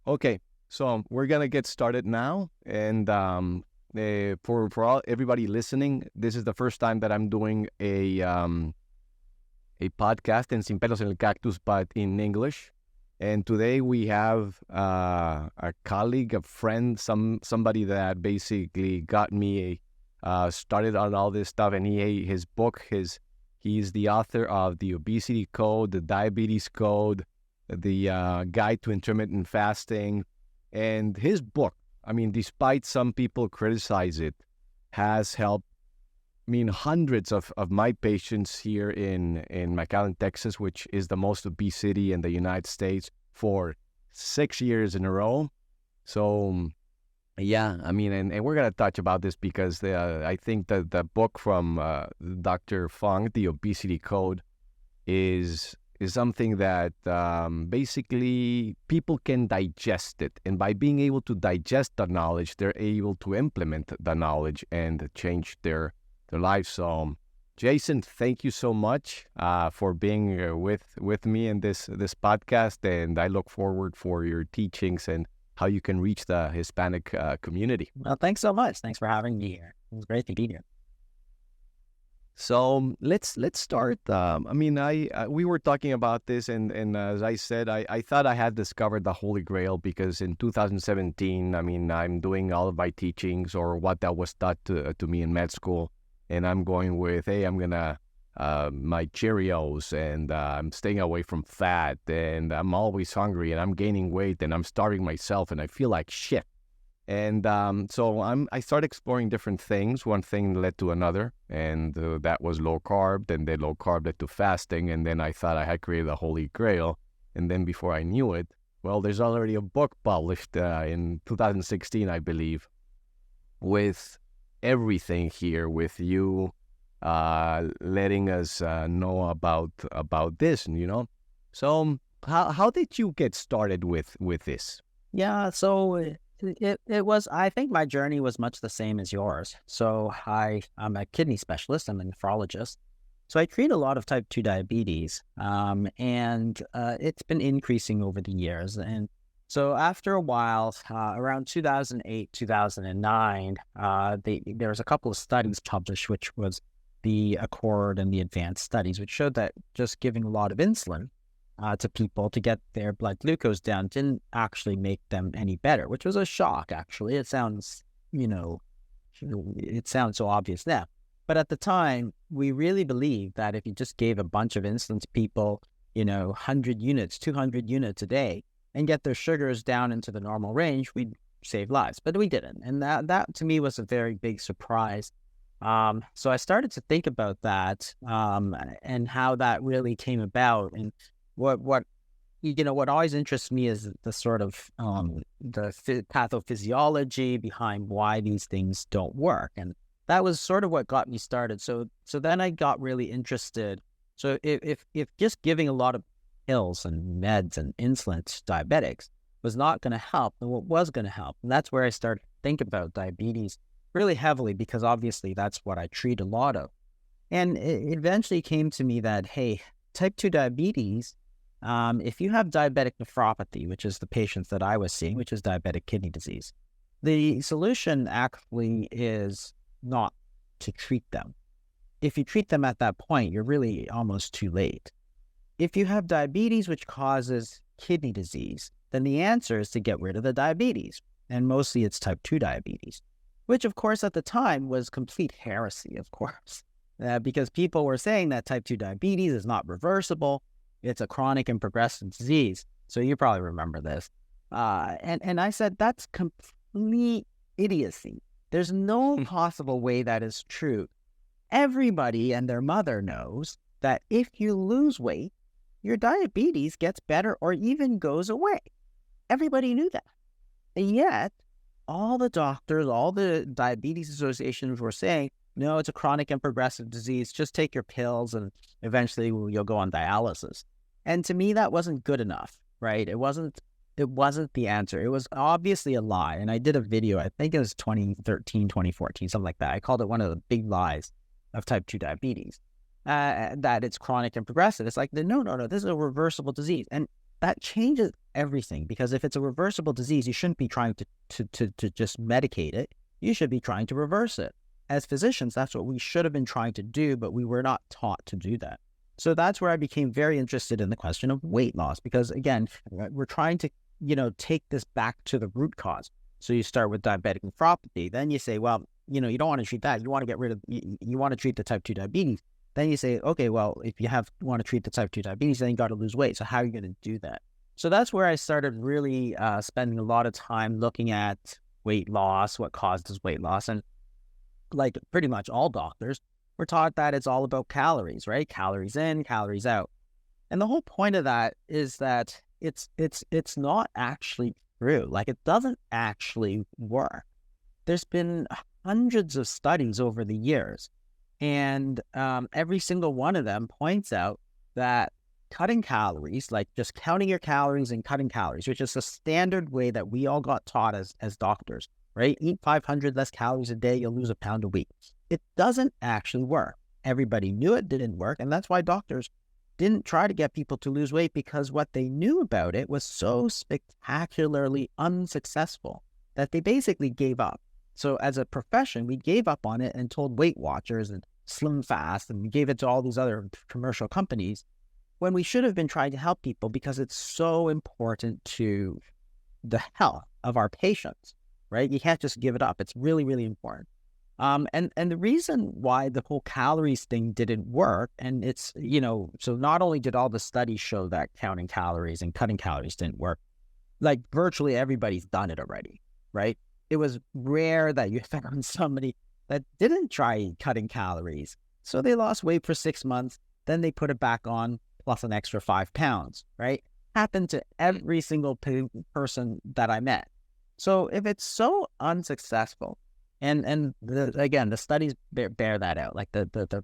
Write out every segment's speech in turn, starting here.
Okay, so we're gonna get started now, and for all everybody listening, this is the first time that I'm doing a podcast in Sin Pelos en el Cactus, but in English. And today we have a colleague, a friend, somebody that basically got me started on all this stuff. And his book, he's the author of the Obesity Code, the Diabetes Code, the Guide to Intermittent Fasting. And his book, I mean, despite some people criticize it, has helped, I mean, hundreds of my patients here in McAllen, Texas, which is the most obese city in the United States, for 6 years in a row. So, yeah, I mean, and we're going to touch about this because I think that the book from Dr. Fung, The Obesity Code, is something that basically people can digest it. And by being able to digest the knowledge, they're able to implement the knowledge and change their life. So, Jason, thank you so much for being with me in this podcast, and I look forward for your teachings and how you can reach the Hispanic community. Well, thanks so much. Thanks for having me here. It was great to be here. So let's start. We were talking about this, and as I said, I thought I had discovered the Holy Grail because in 2017, I mean, I'm doing all of my teachings or what that was taught to me in med school. And I'm going with, hey, I'm going to, my Cheerios, and I'm staying away from fat, and I'm always hungry, and I'm gaining weight, and I'm starving myself, and I feel like shit. And so I started exploring different things. One thing led to another, and that was low carb, and then low carb led to fasting, and then I thought I had created the Holy Grail. And then before I knew it, well, there's already a book published in 2016, I believe, with everything here, with you letting us know about this, you know. So how did you get started with this? Yeah, so it was, I think my journey was much the same as yours. So I'm a kidney specialist. I'm a nephrologist. So I treat a lot of type 2 diabetes, and it's been increasing over the years. And so after a while, around 2008, 2009, there was a couple of studies published, which was the Accord and the Advanced studies, which showed that just giving a lot of insulin to people to get their blood glucose down didn't actually make them any better, which was a shock, actually. It sounds, it sounds so obvious now. But at the time, we really believed that if you just gave a bunch of insulin to people, 100 units, 200 units a day, and get their sugars down into the normal range, we'd save lives. But we didn't. And that to me was a very big surprise. So I started to think about that and how that really came about. And what always interests me is the sort of the pathophysiology behind why these things don't work. And that was sort of what got me started. So then I got really interested. So if just giving a lot of pills and meds and insulin to diabetics was not going to help, then what was going to help? And that's where I started to think about diabetes really heavily, because obviously that's what I treat a lot of. And it eventually came to me that, hey, type 2 diabetes, if you have diabetic nephropathy, which is the patients that I was seeing, which is diabetic kidney disease, the solution actually is not to treat them. If you treat them at that point, you're really almost too late. If you have diabetes, which causes kidney disease, then the answer is to get rid of the diabetes. And mostly it's type 2 diabetes, which of course at the time was complete heresy, of course, because people were saying that type 2 diabetes is not reversible. It's a chronic and progressive disease. So you probably remember this. And I said, that's complete idiocy. There's no possible way that is true. Everybody and their mother knows that if you lose weight, your diabetes gets better or even goes away. Everybody knew that. And yet, all the doctors, all the diabetes associations were saying, no, it's a chronic and progressive disease. Just take your pills and eventually you'll go on dialysis. And to me, that wasn't good enough, right? It wasn't the answer. It was obviously a lie. And I did a video, I think it was 2013, 2014, something like that. I called it one of the big lies of type 2 diabetes, that it's chronic and progressive. It's like, no, this is a reversible disease. And that changes everything, because if it's a reversible disease, you shouldn't be trying to just medicate it. You should be trying to reverse it. As physicians, that's what we should have been trying to do, but we were not taught to do that. So that's where I became very interested in the question of weight loss, because again, we're trying to, take this back to the root cause. So you start with diabetic nephropathy. Then you say, well, you don't want to treat that. You want to get rid of, you want to treat the type 2 diabetes. Then you say, okay, well, if you want to treat the type 2 diabetes, then you got to lose weight. So how are you going to do that? So that's where I started really spending a lot of time looking at weight loss, what causes weight loss. And like pretty much all doctors, we're taught that it's all about calories, right? Calories in, calories out. And the whole point of that is that it's not actually true. Like, it doesn't actually work. There's been hundreds of studies over the years, and every single one of them points out that cutting calories, like just counting your calories and cutting calories, which is the standard way that we all got taught as doctors, right? Eat 500 less calories a day, you'll lose a pound a week. It doesn't actually work. Everybody knew it didn't work, and that's why doctors didn't try to get people to lose weight, because what they knew about it was so spectacularly unsuccessful that they basically gave up. So as a profession, we gave up on it and told Weight Watchers and Slim Fast, and we gave it to all these other commercial companies, when we should have been trying to help people, because it's so important to the health of our patients, right? You can't just give it up. It's really, really important. And the reason why the whole calories thing didn't work, and it's, so not only did all the studies show that counting calories and cutting calories didn't work, like virtually everybody's done it already, right? It was rare that you found somebody that didn't try cutting calories. So they lost weight for 6 months, then they put it back on, plus an extra 5 pounds, right? Happened to every single person that I met. So if it's so unsuccessful, and again, the studies bear that out, like the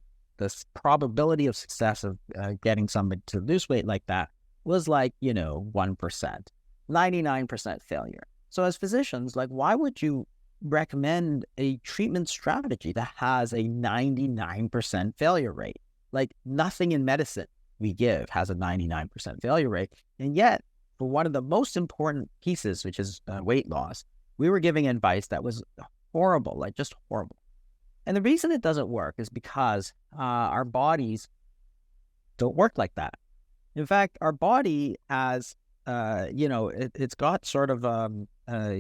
probability of success of getting somebody to lose weight like that was like, 1%, 99% failure. So as physicians, like, why would you recommend a treatment strategy that has a 99% failure rate? Like, nothing in medicine we give has a 99% failure rate. And yet, for one of the most important pieces, which is weight loss, we were giving advice that was horrible, like just horrible. And the reason it doesn't work is because our bodies don't work like that. In fact, our body has, it's got sort of a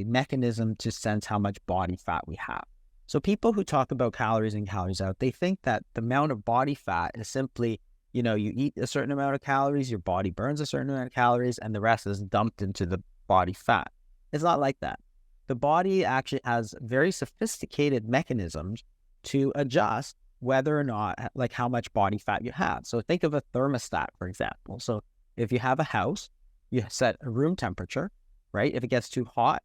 mechanism to sense how much body fat we have. So people who talk about calories in, calories out, they think that the amount of body fat is simply, you eat a certain amount of calories, your body burns a certain amount of calories, and the rest is dumped into the body fat. It's not like that. The body actually has very sophisticated mechanisms to adjust whether or not, like, how much body fat you have. So think of a thermostat, for example. So if you have a house, you set a room temperature, right? If it gets too hot,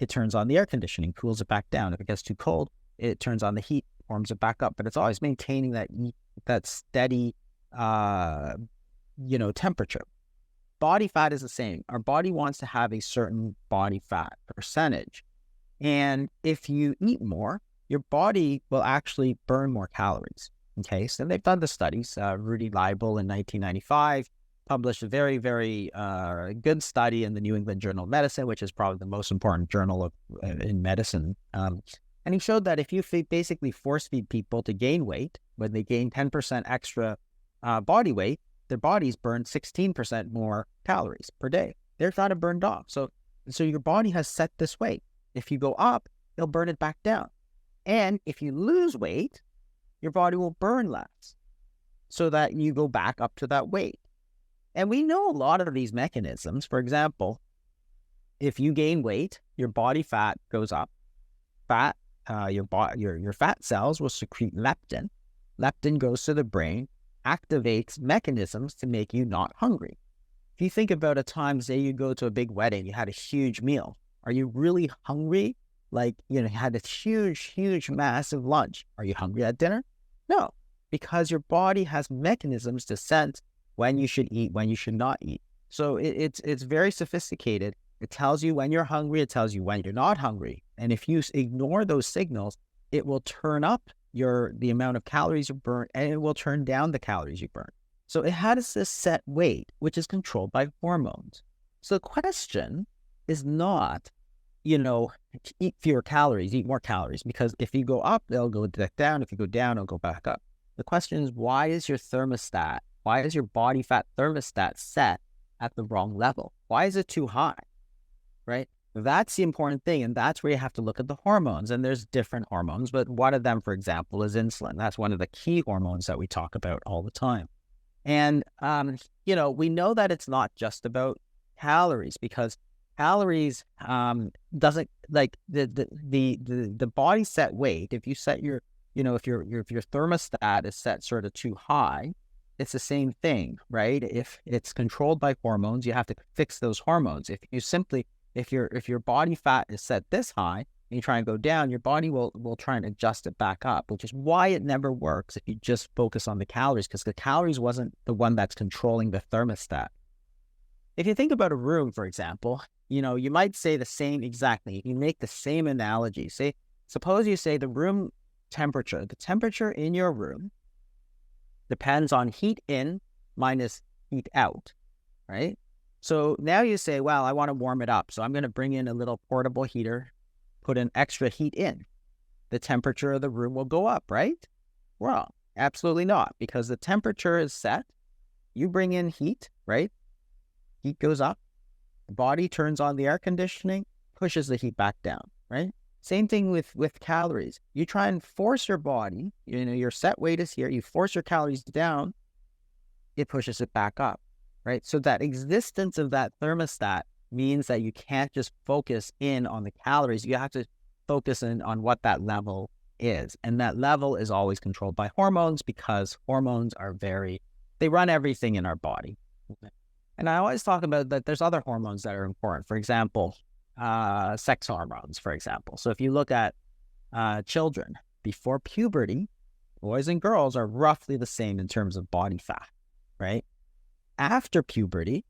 it turns on the air conditioning, cools it back down. If it gets too cold, it turns on the heat, warms it back up. But it's always maintaining that steady, temperature. Body fat is the same. Our body wants to have a certain body fat percentage. And if you eat more, your body will actually burn more calories. Okay, so they've done the studies. Rudy Leibel in 1995 published a very, very good study in the New England Journal of Medicine, which is probably the most important journal in medicine. And he showed that if you basically force feed people to gain weight, when they gain 10% extra body weight, their bodies burn 16% more calories per day. They're not burned off. So your body has set this weight. If you go up, it'll burn it back down. And if you lose weight, your body will burn less so that you go back up to that weight. And we know a lot of these mechanisms. For example, if you gain weight, your body fat goes up. Your fat cells will secrete leptin. Leptin goes to the brain, activates mechanisms to make you not hungry. If you think about a time, say you go to a big wedding, you had a huge meal. Are you really hungry? Like, you had a huge, massive lunch. Are you hungry at dinner? No, because your body has mechanisms to sense when you should eat, when you should not eat. So it's very sophisticated. It tells you when you're hungry. It tells you when you're not hungry. And if you ignore those signals, it will turn up the amount of calories you burn, and it will turn down the calories you burn. So it has this set weight, which is controlled by hormones. So the question is not, eat fewer calories, eat more calories, because if you go up, they'll go back down. If you go down, it'll go back up. The question is, why is your body fat thermostat set at the wrong level? Why is it too high, right? That's the important thing, and that's where you have to look at the hormones. And there's different hormones, but one of them, for example, is insulin. That's one of the key hormones that we talk about all the time. And, we know that it's not just about calories, because calories doesn't, like, the body set weight. If you set your, if your thermostat is set sort of too high, it's the same thing, right? If it's controlled by hormones, you have to fix those hormones. If your body fat is set this high and you try and go down, your body will try and adjust it back up, which is why it never works if you just focus on the calories, because the calories wasn't the one that's controlling the thermostat. If you think about a room, for example, you might say the same exactly. You make the same analogy. Suppose you say the room temperature, the temperature in your room depends on heat in minus heat out, right? So now you say, well, I want to warm it up, so I'm going to bring in a little portable heater, put an extra heat in. The temperature of the room will go up, right? Wrong. Absolutely not, because the temperature is set. You bring in heat, right? Heat goes up. The body turns on the air conditioning, pushes the heat back down, right? Same thing with calories. You try and force your body, your set weight is here, you force your calories down, it pushes it back up, right? So that existence of that thermostat means that you can't just focus in on the calories. You have to focus in on what that level is. And that level is always controlled by hormones, because hormones they run everything in our body. And I always talk about that there's other hormones that are important. For example, sex hormones, for example. So if you look at children before puberty, boys and girls are roughly the same in terms of body fat, right? After puberty,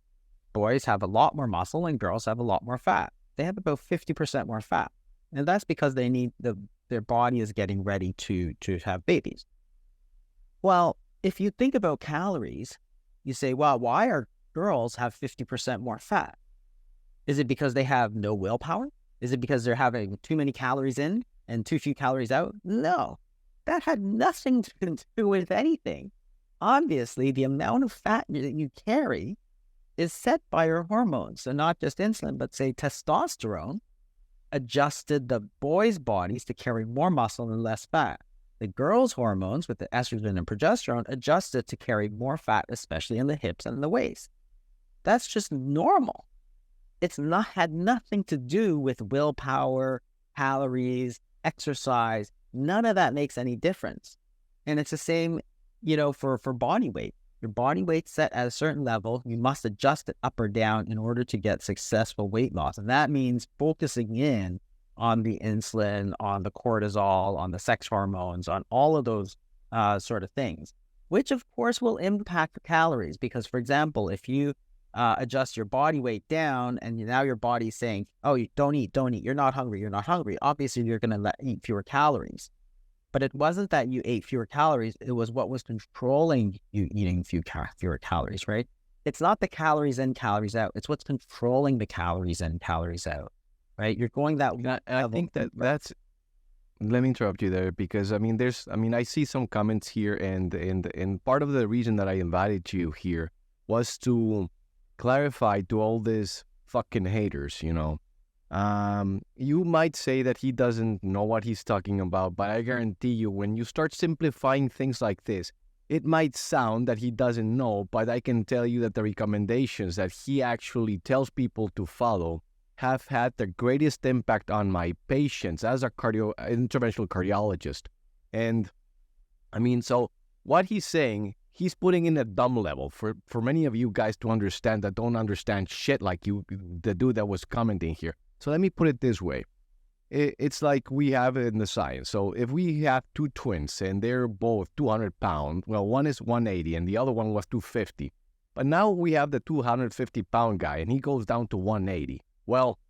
boys have a lot more muscle and girls have a lot more fat. They have about 50% more fat. And that's because their body is getting ready to have babies. Well, if you think about calories, you say, well, why are girls have 50% more fat? Is it because they have no willpower? Is it because they're having too many calories in and too few calories out? No, that had nothing to do with anything. Obviously, the amount of fat that you carry is set by your hormones. So not just insulin, but say testosterone adjusted the boys' bodies to carry more muscle and less fat. The girls' hormones with the estrogen and progesterone adjusted to carry more fat, especially in the hips and the waist. That's just normal. Had nothing to do with willpower, calories, exercise. None of that makes any difference. And it's the same, for body weight. Your body weight set at a certain level, you must adjust it up or down in order to get successful weight loss. And that means focusing in on the insulin, on the cortisol, on the sex hormones, on all of those sort of things, which of course will impact the calories. Because, for example, if you adjust your body weight down and now your body's saying, oh, you don't eat, you're not hungry, obviously you're going to eat fewer calories. But it wasn't that you ate fewer calories, it was what was controlling you eating fewer calories, right? It's not the calories in, calories out, it's what's controlling the calories in, calories out, right? You're going that level. I think that's, let me interrupt you there, because I see some comments here, and part of the reason that I invited you here was to clarify to all these fucking haters, you might say that he doesn't know what he's talking about, but I guarantee you, when you start simplifying things like this, it might sound that he doesn't know, but I can tell you that the recommendations that he actually tells people to follow have had the greatest impact on my patients as a interventional cardiologist. And so what he's saying, he's putting in a dumb level for many of you guys to understand that don't understand shit like you, the dude that was commenting here. So let me put it this way. It's like we have it in the science. So if we have two twins and they're both 200 pounds, well, one is 180 and the other one was 250. But now we have the 250 pound guy and he goes down to 180. Well,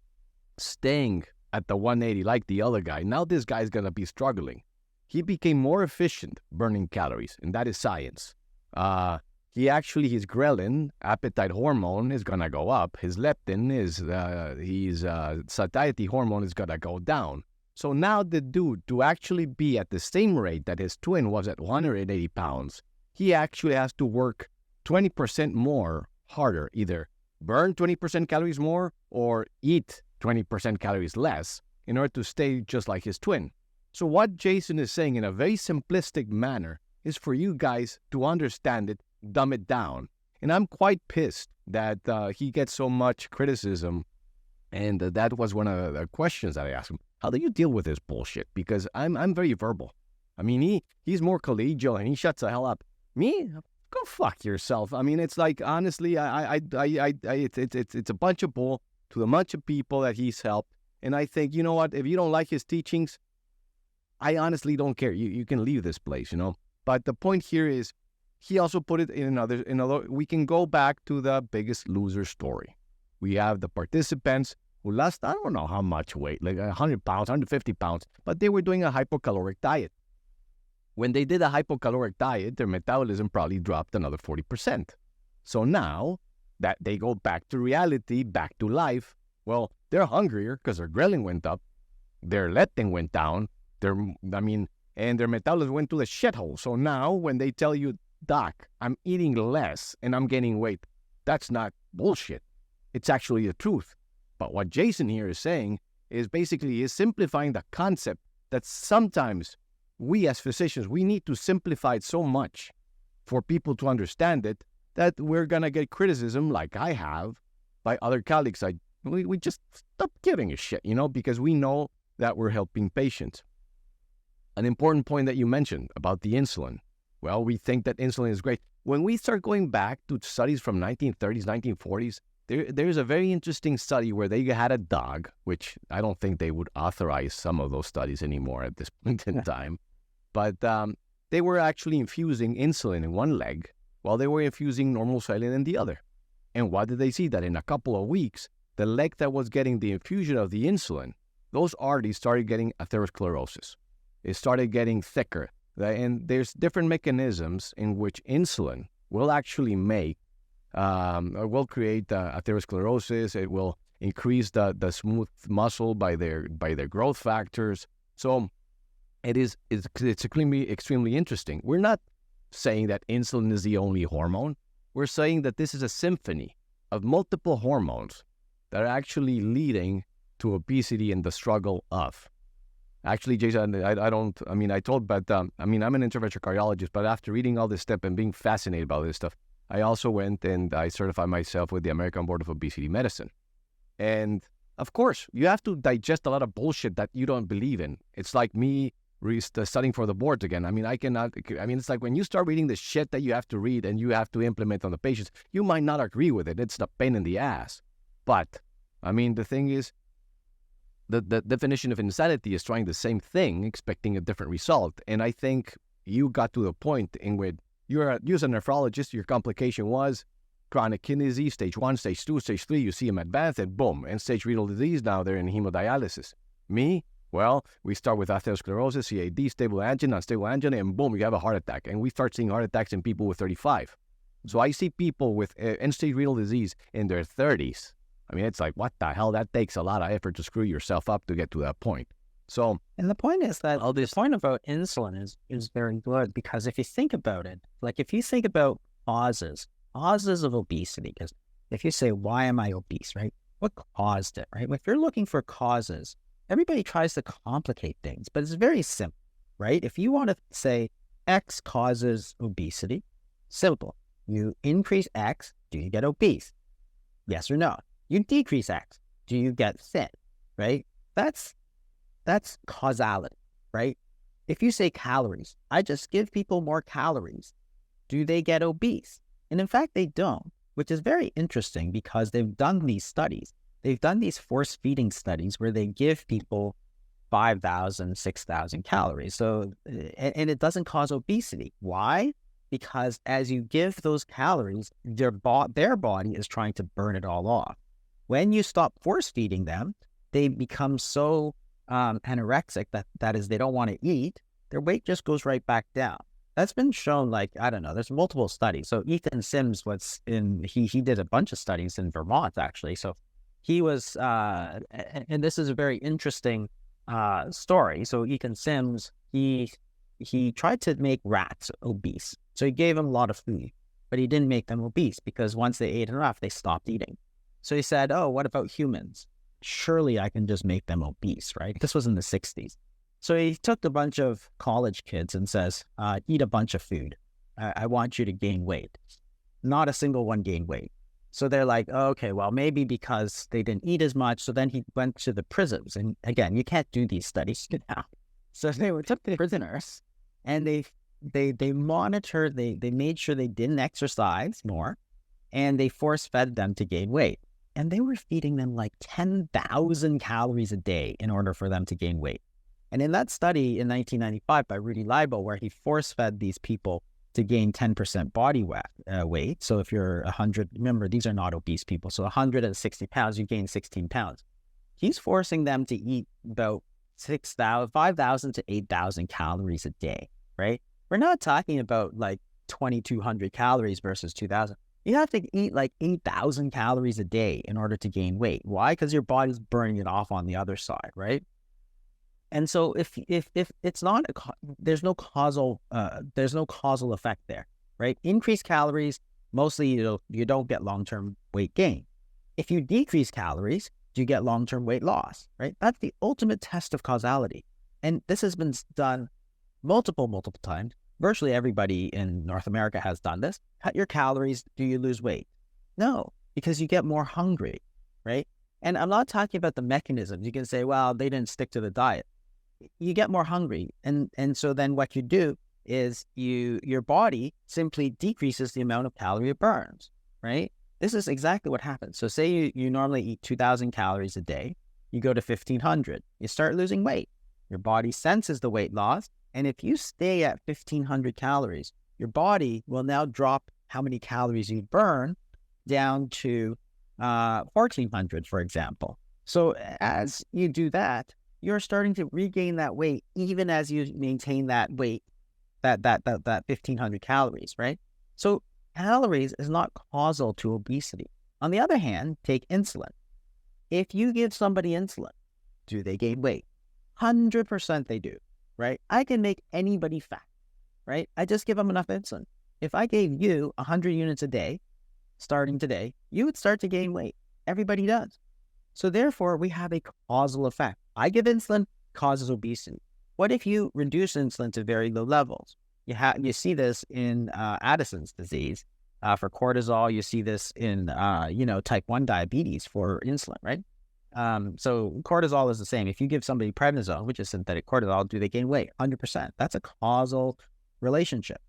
staying at the 180 like the other guy, now this guy's going to be struggling. He became more efficient burning calories, and that is science. his ghrelin, appetite hormone, is going to go up. His leptin, his satiety hormone is going to go down. So now the dude, to actually be at the same rate that his twin was at 180 pounds, he actually has to work 20% more harder, either burn 20% calories more or eat 20% calories less in order to stay just like his twin. So what Jason is saying in a very simplistic manner is for you guys to understand it, dumb it down. And I'm quite pissed that he gets so much criticism. And that was one of the questions that I asked him. How do you deal with this bullshit? Because I'm very verbal. I mean, he's more collegial and he shuts the hell up. Me? Go fuck yourself. I mean, it's like, honestly, it's a bunch of bull to a bunch of people that he's helped. And I think, you know what? If you don't like his teachings, I honestly don't care. You can leave this place, you know. But the point here is, he also put it in another. We can go back to the Biggest Loser story. We have the participants who lost, I don't know how much weight, like 100 pounds, 150 pounds, but they were doing a hypocaloric diet. When they did a hypocaloric diet, their metabolism probably dropped another 40%. So now that they go back to reality, back to life, well, they're hungrier because their ghrelin went up, their leptin went down, and their metabolism went to the shithole. So now when they tell you, Doc, I'm eating less and I'm gaining weight, that's not bullshit. It's actually the truth. But what Jason here is saying is basically simplifying the concept that sometimes we as physicians, we need to simplify it so much for people to understand it that we're going to get criticism like I have by other colleagues. We just stop giving a shit, you know, because we know that we're helping patients. An important point that you mentioned about the insulin. Well, we think that insulin is great. When we start going back to studies from 1930s, 1940s, there's a very interesting study where they had a dog, which I don't think they would authorize some of those studies anymore at this point in time. But they were actually infusing insulin in one leg while they were infusing normal saline in the other. And what did they see? That in a couple of weeks, the leg that was getting the infusion of the insulin, those arteries started getting atherosclerosis. It started getting thicker. And there's different mechanisms in which insulin will actually make, or will create atherosclerosis. It will increase the smooth muscle by their growth factors. So it's extremely interesting. We're not saying that insulin is the only hormone. We're saying that this is a symphony of multiple hormones that are actually leading to obesity and the struggle of. Actually, Jason, I'm an interventional cardiologist, but after reading all this stuff and being fascinated by this stuff, I also went and I certified myself with the American Board of Obesity Medicine. And of course, you have to digest a lot of bullshit that you don't believe in. It's like me studying for the boards again. It's like when you start reading the shit that you have to read and you have to implement on the patients, you might not agree with it. It's the pain in the ass. But, the thing is, the definition of insanity is trying the same thing, expecting a different result. And I think you got to the point in which you're a nephrologist, your complication was chronic kidney disease, stage 1, stage 2, stage 3, you see them advance, and boom, end-stage renal disease, now they're in hemodialysis. Me? Well, we start with atherosclerosis, CAD, stable angina, unstable angina, and boom, you have a heart attack. And we start seeing heart attacks in people with 35. So I see people with end-stage renal disease in their 30s. It's like, what the hell? That takes a lot of effort to screw yourself up to get to that point. So, and the point is that the point about insulin is very good, because if you think about it, like if you think about causes of obesity, because if you say, why am I obese, right? What caused it, right? If you're looking for causes, everybody tries to complicate things, but it's very simple, right? If you want to say X causes obesity, simple. You increase X, do you get obese? Yes or no? You decrease X, do you get thin, right? That's causality, right? If you say calories, I just give people more calories. Do they get obese? And in fact, they don't, which is very interesting because they've done these studies. They've done these force feeding studies where they give people 5,000, 6,000 calories. So, and it doesn't cause obesity. Why? Because as you give those calories, their body is trying to burn it all off. When you stop force feeding them, they become so anorexic that is, they don't want to eat. Their weight just goes right back down. That's been shown, like, I don't know, there's multiple studies. So Ethan Sims he did a bunch of studies in Vermont, actually. So he was, and this is a very interesting story. So Ethan Sims, he tried to make rats obese. So he gave them a lot of food, but he didn't make them obese because once they ate enough, they stopped eating. So he said, oh, what about humans? Surely I can just make them obese, right? This was in the 60s. So he took a bunch of college kids and says, eat a bunch of food. I want you to gain weight. Not a single one gained weight. So they're like, oh, okay, well, maybe because they didn't eat as much. So then he went to the prisons. And again, you can't do these studies now. So they took the prisoners and they monitored, they made sure they didn't exercise more, and they force-fed them to gain weight. And they were feeding them like 10,000 calories a day in order for them to gain weight. And in that study in 1995 by Rudy Leibel, where he force-fed these people to gain 10% body weight. So if you're 100, remember, these are not obese people. So 160 pounds, you gain 16 pounds. He's forcing them to eat about 5,000 to 8,000 calories a day, right? We're not talking about like 2,200 calories versus 2,000. You have to eat like 8,000 calories a day in order to gain weight. Why? Because your body's burning it off on the other side, right? And so if it's not, there's no causal effect there, right? Increased calories, mostly you don't get long-term weight gain. If you decrease calories, you get long-term weight loss, right? That's the ultimate test of causality. And this has been done multiple times. Virtually everybody in North America has done this. Cut your calories, do you lose weight? No, because you get more hungry, right? And I'm not talking about the mechanisms. You can say, well, they didn't stick to the diet. You get more hungry. And so then what you do is your body simply decreases the amount of calorie it burns, right? This is exactly what happens. So say you normally eat 2,000 calories a day. You go to 1,500. You start losing weight. Your body senses the weight loss. And if you stay at 1,500 calories, your body will now drop how many calories you burn down to 1,400, for example. So as you do that, you're starting to regain that weight, even as you maintain that weight, that 1,500 calories, right? So calories is not causal to obesity. On the other hand, take insulin. If you give somebody insulin, do they gain weight? 100% they do, right? I can make anybody fat, right? I just give them enough insulin. If I gave you 100 units a day, starting today, you would start to gain weight. Everybody does. So therefore, we have a causal effect. I give insulin, causes obesity. What if you reduce insulin to very low levels? You see this in Addison's disease for cortisol. You see this in type 1 diabetes for insulin, right? So cortisol is the same. If you give somebody prednisone, which is synthetic cortisol, do they gain weight? 100%. That's a causal relationship.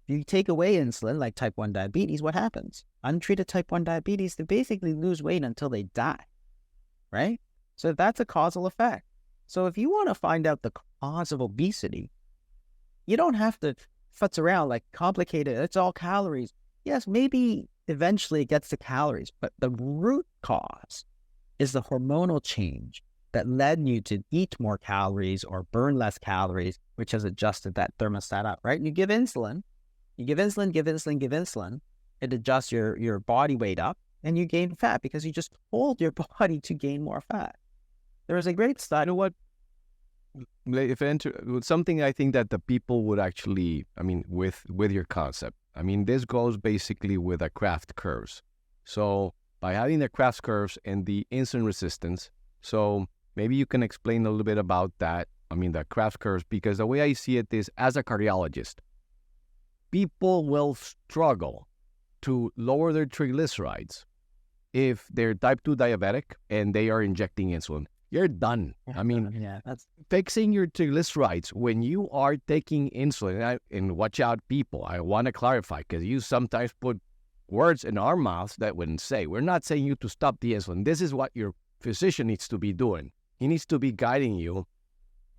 If you take away insulin, like type 1 diabetes, what happens? Untreated type 1 diabetes, they basically lose weight until they die, right? So that's a causal effect. So if you want to find out the cause of obesity, you don't have to futz around like complicated. It's all calories. Yes, maybe eventually it gets to calories, but the root cause is the hormonal change that led you to eat more calories or burn less calories, which has adjusted that thermostat up, right? You give insulin, give insulin. It adjusts your body weight up and you gain fat because you just told your body to gain more fat. There was a great study. You know what? Something I think that the people would actually, with your concept, this goes basically with the Kraft curves. So by having the Kraft curves and the insulin resistance, so maybe you can explain a little bit about that. The Kraft curves, because the way I see it is, as a cardiologist, people will struggle to lower their triglycerides if they're type 2 diabetic and they are injecting insulin. You're done. That's fixing your triglycerides when you are taking insulin. And watch out, people. I want to clarify, because you sometimes put words in our mouths that wouldn't say. We're not saying you to stop the insulin. This is what your physician needs to be doing. He needs to be guiding you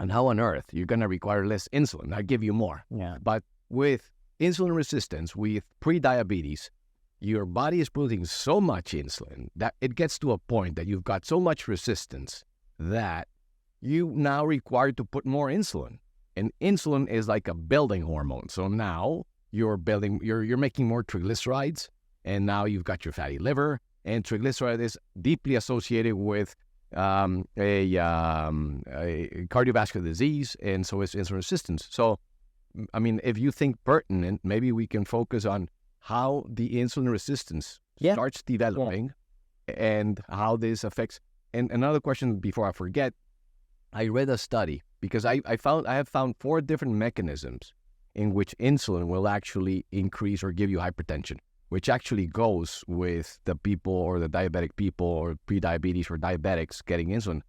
on how on earth you're going to require less insulin. I give you more. Yeah. But with insulin resistance, with pre-diabetes, your body is producing so much insulin that it gets to a point that you've got so much resistance that you now require to put more insulin. And insulin is like a building hormone. So now you're making more triglycerides, and now you've got your fatty liver, and triglyceride is deeply associated with a cardiovascular disease, and so is insulin resistance. So, I mean, if you think pertinent, maybe we can focus on how the insulin resistance starts developing and how this affects. And another question before I forget, I read a study because I have found 4 different mechanisms in which insulin will actually increase or give you hypertension, which actually goes with the people or the diabetic people or pre-diabetes or diabetics getting insulin.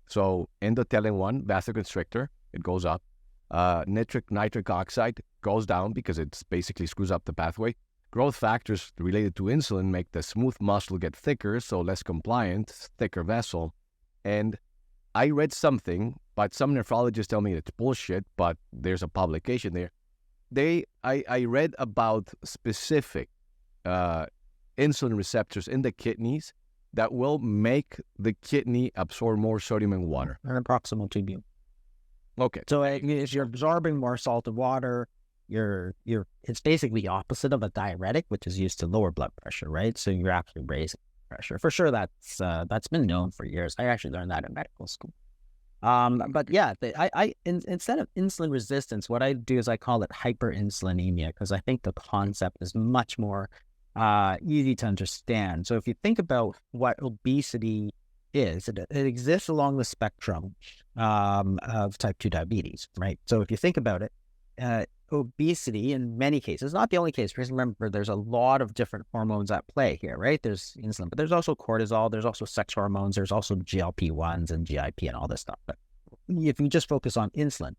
So endothelin 1, vasoconstrictor, it goes up. Nitric oxide goes down because it basically screws up the pathway. Growth factors related to insulin make the smooth muscle get thicker, so less compliant, thicker vessel. And I read something, but some nephrologists tell me it's bullshit, but there's a publication there. I read about specific insulin receptors in the kidneys that will make the kidney absorb more sodium and water. An proximal tubule. Okay. So if you're absorbing more salt and water, it's basically opposite of a diuretic, which is used to lower blood pressure, right? So you're actually raising pressure. For sure, that's been known for years. I actually learned that in medical school. But yeah, instead of insulin resistance, what I do is I call it hyperinsulinemia, because I think the concept is much more easy to understand. So if you think about what obesity is, it exists along the spectrum of type 2 diabetes, right? So if you think about it, obesity in many cases, not the only case, because remember, there's a lot of different hormones at play here, right? There's insulin, but there's also cortisol, there's also sex hormones, there's also GLP-1s and GIP and all this stuff. But if you just focus on insulin,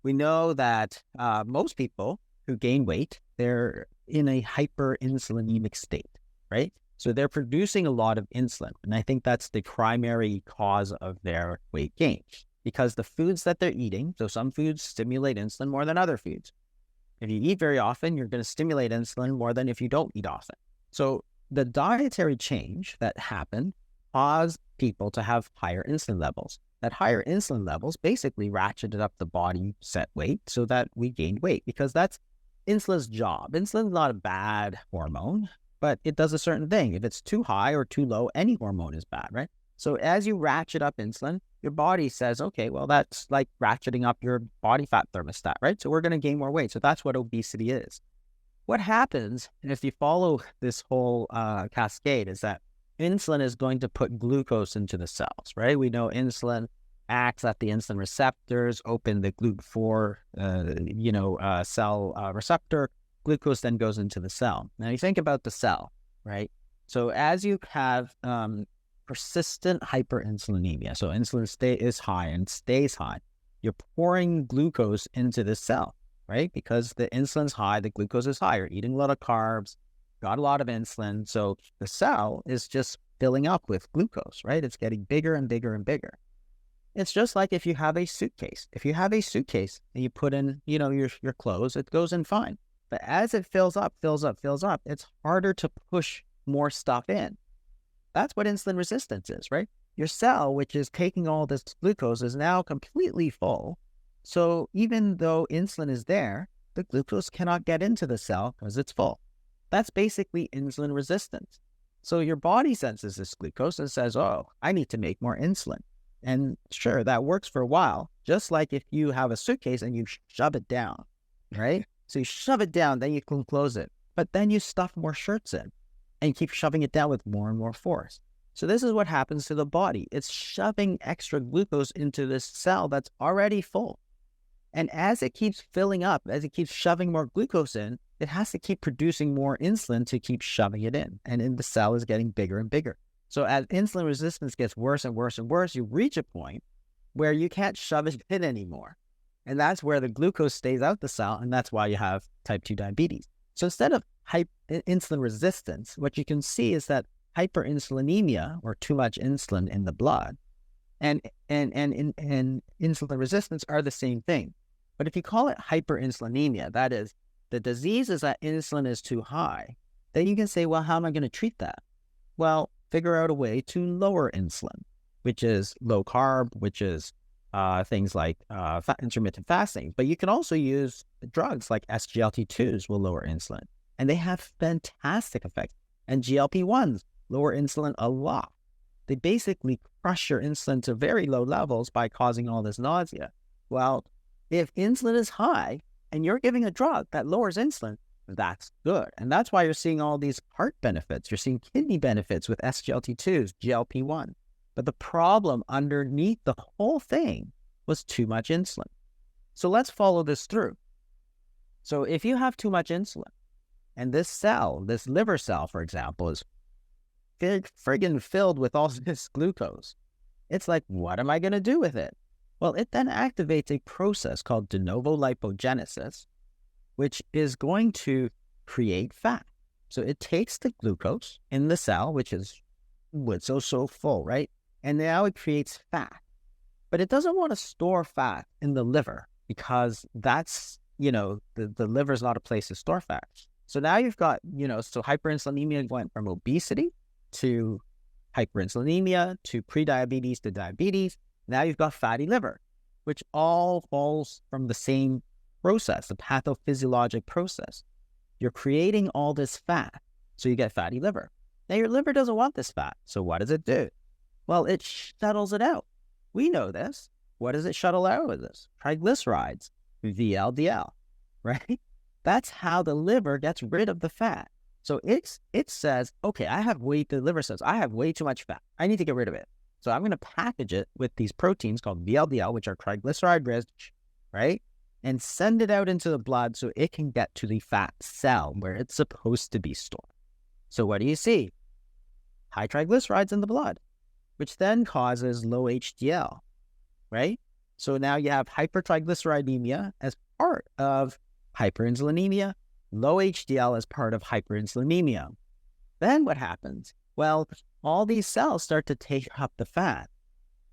we know that most people who gain weight, they're in a hyperinsulinemic state, right? So they're producing a lot of insulin. And I think that's the primary cause of their weight gain, because the foods that they're eating, so some foods stimulate insulin more than other foods. If you eat very often, you're going to stimulate insulin more than if you don't eat often. So the dietary change that happened caused people to have higher insulin levels. That higher insulin levels basically ratcheted up the body set weight so that we gained weight, because that's insulin's job. Insulin's not a bad hormone, but it does a certain thing. If it's too high or too low, any hormone is bad, right? So as you ratchet up insulin, your body says, okay, well, that's like ratcheting up your body fat thermostat, right? So we're going to gain more weight. So that's what obesity is. What happens, and if you follow this whole cascade, is that insulin is going to put glucose into the cells, right? We know insulin acts at the insulin receptors, open the GLUT4, cell receptor. Glucose then goes into the cell. Now you think about the cell, right? So as you have persistent hyperinsulinemia, so insulin is high and stays high, you're pouring glucose into the cell, right? Because the insulin's high, the glucose is high. You're eating a lot of carbs, got a lot of insulin. So the cell is just filling up with glucose, right? It's getting bigger and bigger and bigger. It's just like if you have a suitcase. If you have a suitcase and you put in, your clothes, it goes in fine. But as it fills up, it's harder to push more stuff in. That's what insulin resistance is, right? Your cell, which is taking all this glucose, is now completely full. So even though insulin is there, the glucose cannot get into the cell because it's full. That's basically insulin resistance. So your body senses this glucose and says, oh, I need to make more insulin. And sure, that works for a while, just like if you have a suitcase and you shove it down, right? So you shove it down, then you can close it. But then you stuff more shirts in and keep shoving it down with more and more force. So this is what happens to the body. It's shoving extra glucose into this cell that's already full. And as it keeps filling up, as it keeps shoving more glucose in, it has to keep producing more insulin to keep shoving it in. And then the cell is getting bigger and bigger. So as insulin resistance gets worse and worse and worse, you reach a point where you can't shove it in anymore. And that's where the glucose stays out the cell, and that's why you have type 2 diabetes. So instead of insulin resistance, what you can see is that hyperinsulinemia, or too much insulin in the blood, and insulin resistance are the same thing. But if you call it hyperinsulinemia, that is, the disease is that insulin is too high, then you can say, well, how am I going to treat that? Well, figure out a way to lower insulin, which is low carb, which is things like intermittent fasting. But you can also use drugs like SGLT2s will lower insulin, and they have fantastic effects. And GLP-1s lower insulin a lot. They basically crush your insulin to very low levels by causing all this nausea. Well, if insulin is high and you're giving a drug that lowers insulin, that's good. And that's why you're seeing all these heart benefits. You're seeing kidney benefits with SGLT2s, GLP-1. But the problem underneath the whole thing was too much insulin. So let's follow this through. So if you have too much insulin, and this cell, this liver cell, for example, is friggin' filled with all this glucose, it's like, what am I going to do with it? Well, it then activates a process called de novo lipogenesis, which is going to create fat. So it takes the glucose in the cell, which is so full, right? And now it creates fat. But it doesn't want to store fat in the liver because that's, the liver is not a place to store fat. So now you've got, so hyperinsulinemia went from obesity to hyperinsulinemia to prediabetes to diabetes. Now you've got fatty liver, which all falls from the same process, the pathophysiologic process. You're creating all this fat, so you get fatty liver. Now your liver doesn't want this fat, so what does it do? Well, it shuttles it out. We know this. What does it shuttle out with this? Triglycerides, VLDL, right? That's how the liver gets rid of the fat. So it says, okay, the liver says, I have way too much fat. I need to get rid of it. So I'm going to package it with these proteins called VLDL, which are triglyceride rich, right? And send it out into the blood so it can get to the fat cell where it's supposed to be stored. So what do you see? High triglycerides in the blood, which then causes low HDL, right? So now you have hypertriglyceridemia as part of hyperinsulinemia, low HDL as part of hyperinsulinemia. Then what happens? Well, all these cells start to take up the fat,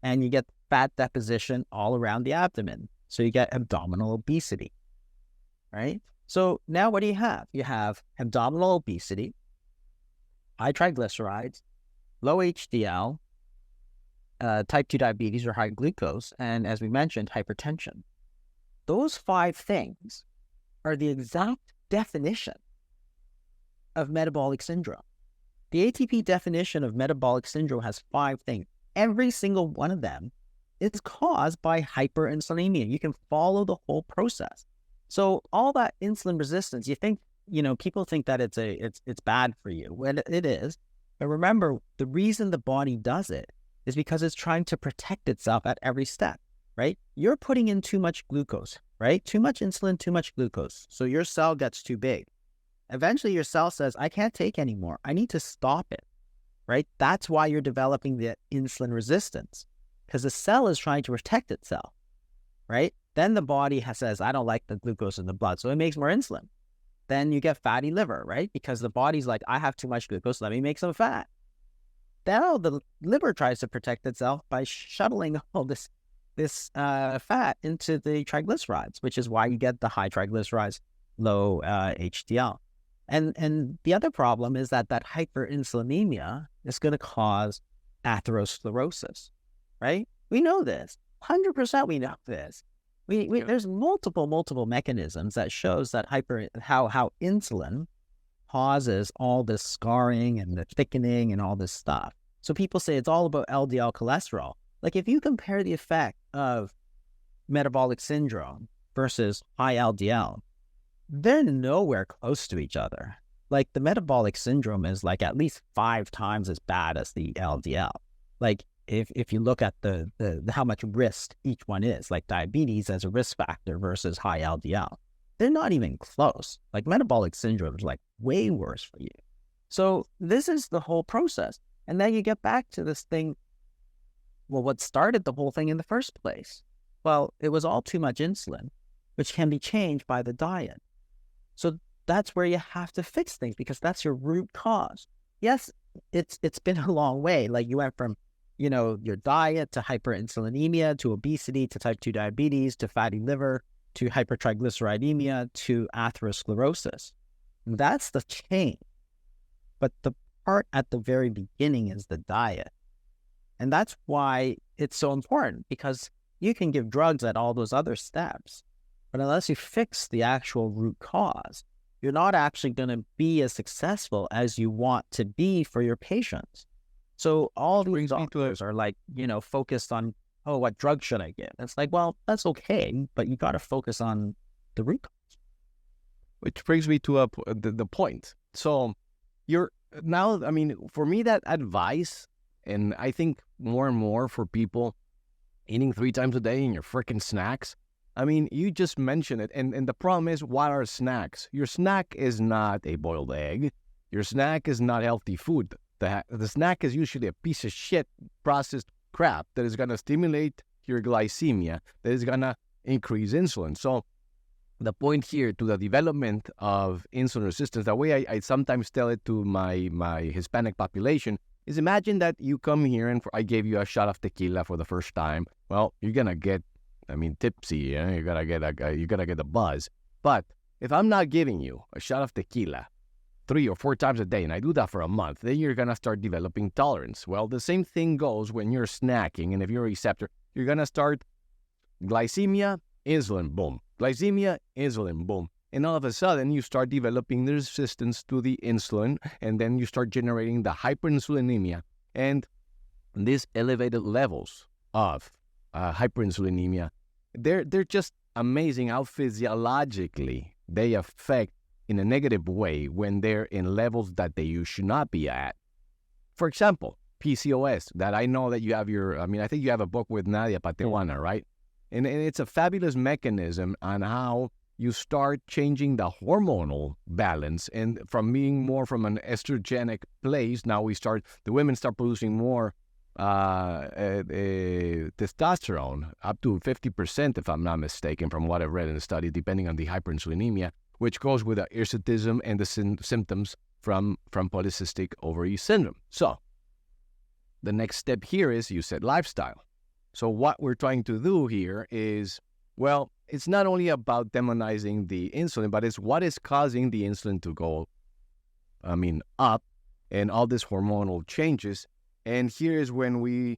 and you get fat deposition all around the abdomen. So you get abdominal obesity, right? So now what do you have? You have abdominal obesity, high triglycerides, low HDL, type 2 diabetes or high glucose, and as we mentioned, hypertension. Those 5 things are the exact definition of metabolic syndrome. The ATP definition of metabolic syndrome has 5 things. Every single one of them is caused by hyperinsulinemia. You can follow the whole process. So all that insulin resistance, you think, people think that it's bad for you. Well, it is. But remember, the reason the body does it is because it's trying to protect itself at every step, right? You're putting in too much glucose, right? Too much insulin, too much glucose. So your cell gets too big. Eventually your cell says, I can't take anymore. I need to stop it, right? That's why you're developing the insulin resistance, because the cell is trying to protect itself, right? Then the body says, I don't like the glucose in the blood, so it makes more insulin. Then you get fatty liver, right? Because the body's like, I have too much glucose, let me make some fat. Now the liver tries to protect itself by shuttling all this fat into the triglycerides, which is why you get the high triglycerides, low HDL. And the other problem is that hyperinsulinemia is going to cause atherosclerosis, right? We know this. 100% we know this. There's multiple mechanisms that shows that how insulin causes all this scarring and the thickening and all this stuff. So people say it's all about LDL cholesterol. Like if you compare the effect of metabolic syndrome versus high LDL, they're nowhere close to each other. Like the metabolic syndrome is like at least 5 times as bad as the LDL. Like if you look at the how much risk each one is, like diabetes as a risk factor versus high LDL, they're not even close. Like metabolic syndrome is like way worse for you. So this is the whole process. And then you get back to this thing. Well, what started the whole thing in the first place? Well, it was all too much insulin, which can be changed by the diet. So that's where you have to fix things, because that's your root cause. Yes, it's been a long way. Like you went from, your diet to hyperinsulinemia, to obesity, to type 2 diabetes, to fatty liver, to hypertriglyceridemia, to atherosclerosis. That's the change. But the part at the very beginning is the diet. And that's why it's so important, because, You can give drugs at all those other steps, but unless you fix the actual root cause, you're not actually going to be as successful as you want to be for your patients. So all these doctors are like, focused on, oh, what drug should I give? It's like, well, that's okay, but you got to focus on the root cause. Which brings me to the point. So for me, that advice, and I think more and more for people eating 3 times a day in your freaking snacks. I mean, you just mentioned it. And the problem is, what are snacks? Your snack is not a boiled egg. Your snack is not healthy food. The snack is usually a piece of shit processed crap that is going to stimulate your glycemia, that is going to increase insulin. So the point here to the development of insulin resistance, the way I sometimes tell it to my Hispanic population is, imagine that you come here and I gave you a shot of tequila for the first time. Well, you're going to get, tipsy, you're going to get a buzz. But if I'm not giving you a shot of tequila 3 or 4 times a day, and I do that for a month, then you're going to start developing tolerance. Well, the same thing goes when you're snacking, and if you're a receptor, you're going to start glycemia, insulin, boom. Glycemia, insulin, boom. And all of a sudden, you start developing the resistance to the insulin, and then you start generating the hyperinsulinemia. And these elevated levels of hyperinsulinemia, they're just amazing how physiologically they affect in a negative way when they're in levels that you should not be at. For example, PCOS, that I know that you have I think you have a book with Nadia Patewana, right? And it's a fabulous mechanism on how you start changing the hormonal balance, and from being more from an estrogenic place, now the women start producing more testosterone, up to 50%, if I'm not mistaken, from what I've read in the study, depending on the hyperinsulinemia, which goes with the hirsutism and the symptoms from polycystic ovary syndrome. So the next step here is, you said lifestyle. So what we're trying to do here is, well, it's not only about demonizing the insulin, but it's what is causing the insulin to go, up, and all these hormonal changes. And here is when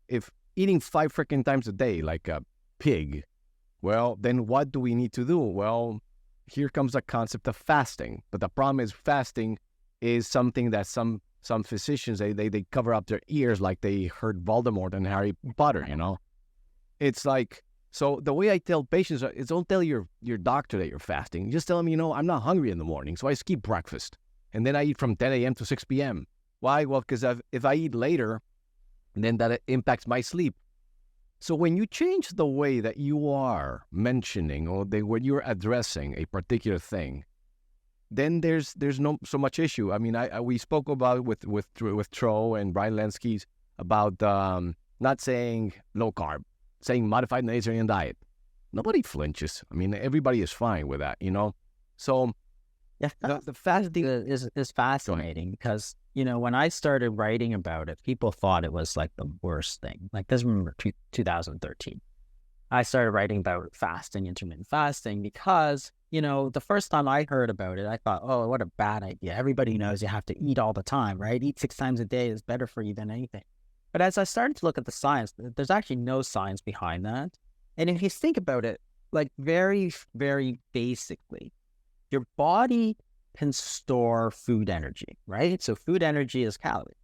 if eating 5 freaking times a day like a pig, well, then what do we need to do? Well, here comes the concept of fasting. But the problem is, fasting is something that some physicians, they cover up their ears like they heard Voldemort and Harry Potter, It's like, so the way I tell patients is, don't tell your doctor that you're fasting. Just tell them, I'm not hungry in the morning, so I skip breakfast. And then I eat from 10 a.m. to 6 p.m. Why? Well, because if I eat later, then that impacts my sleep. So when you change the way that you are mentioning, or when you're addressing a particular thing, then there's no so much issue. We spoke about with Tro and Brian Lenskis about not saying low carb, saying modified Mediterranean diet. Nobody flinches. Everybody is fine with that, So yeah, the fasting is fascinating because, when I started writing about it, people thought it was like the worst thing. Like, this, remember 2013. I started writing about fasting, intermittent fasting, because, the first time I heard about it, I thought, oh, what a bad idea. Everybody knows you have to eat all the time, right? Eat 6 times a day is better for you than anything. But as I started to look at the science, there's actually no science behind that. And if you think about it, like, very, very basically, your body can store food energy, right? So food energy is calories.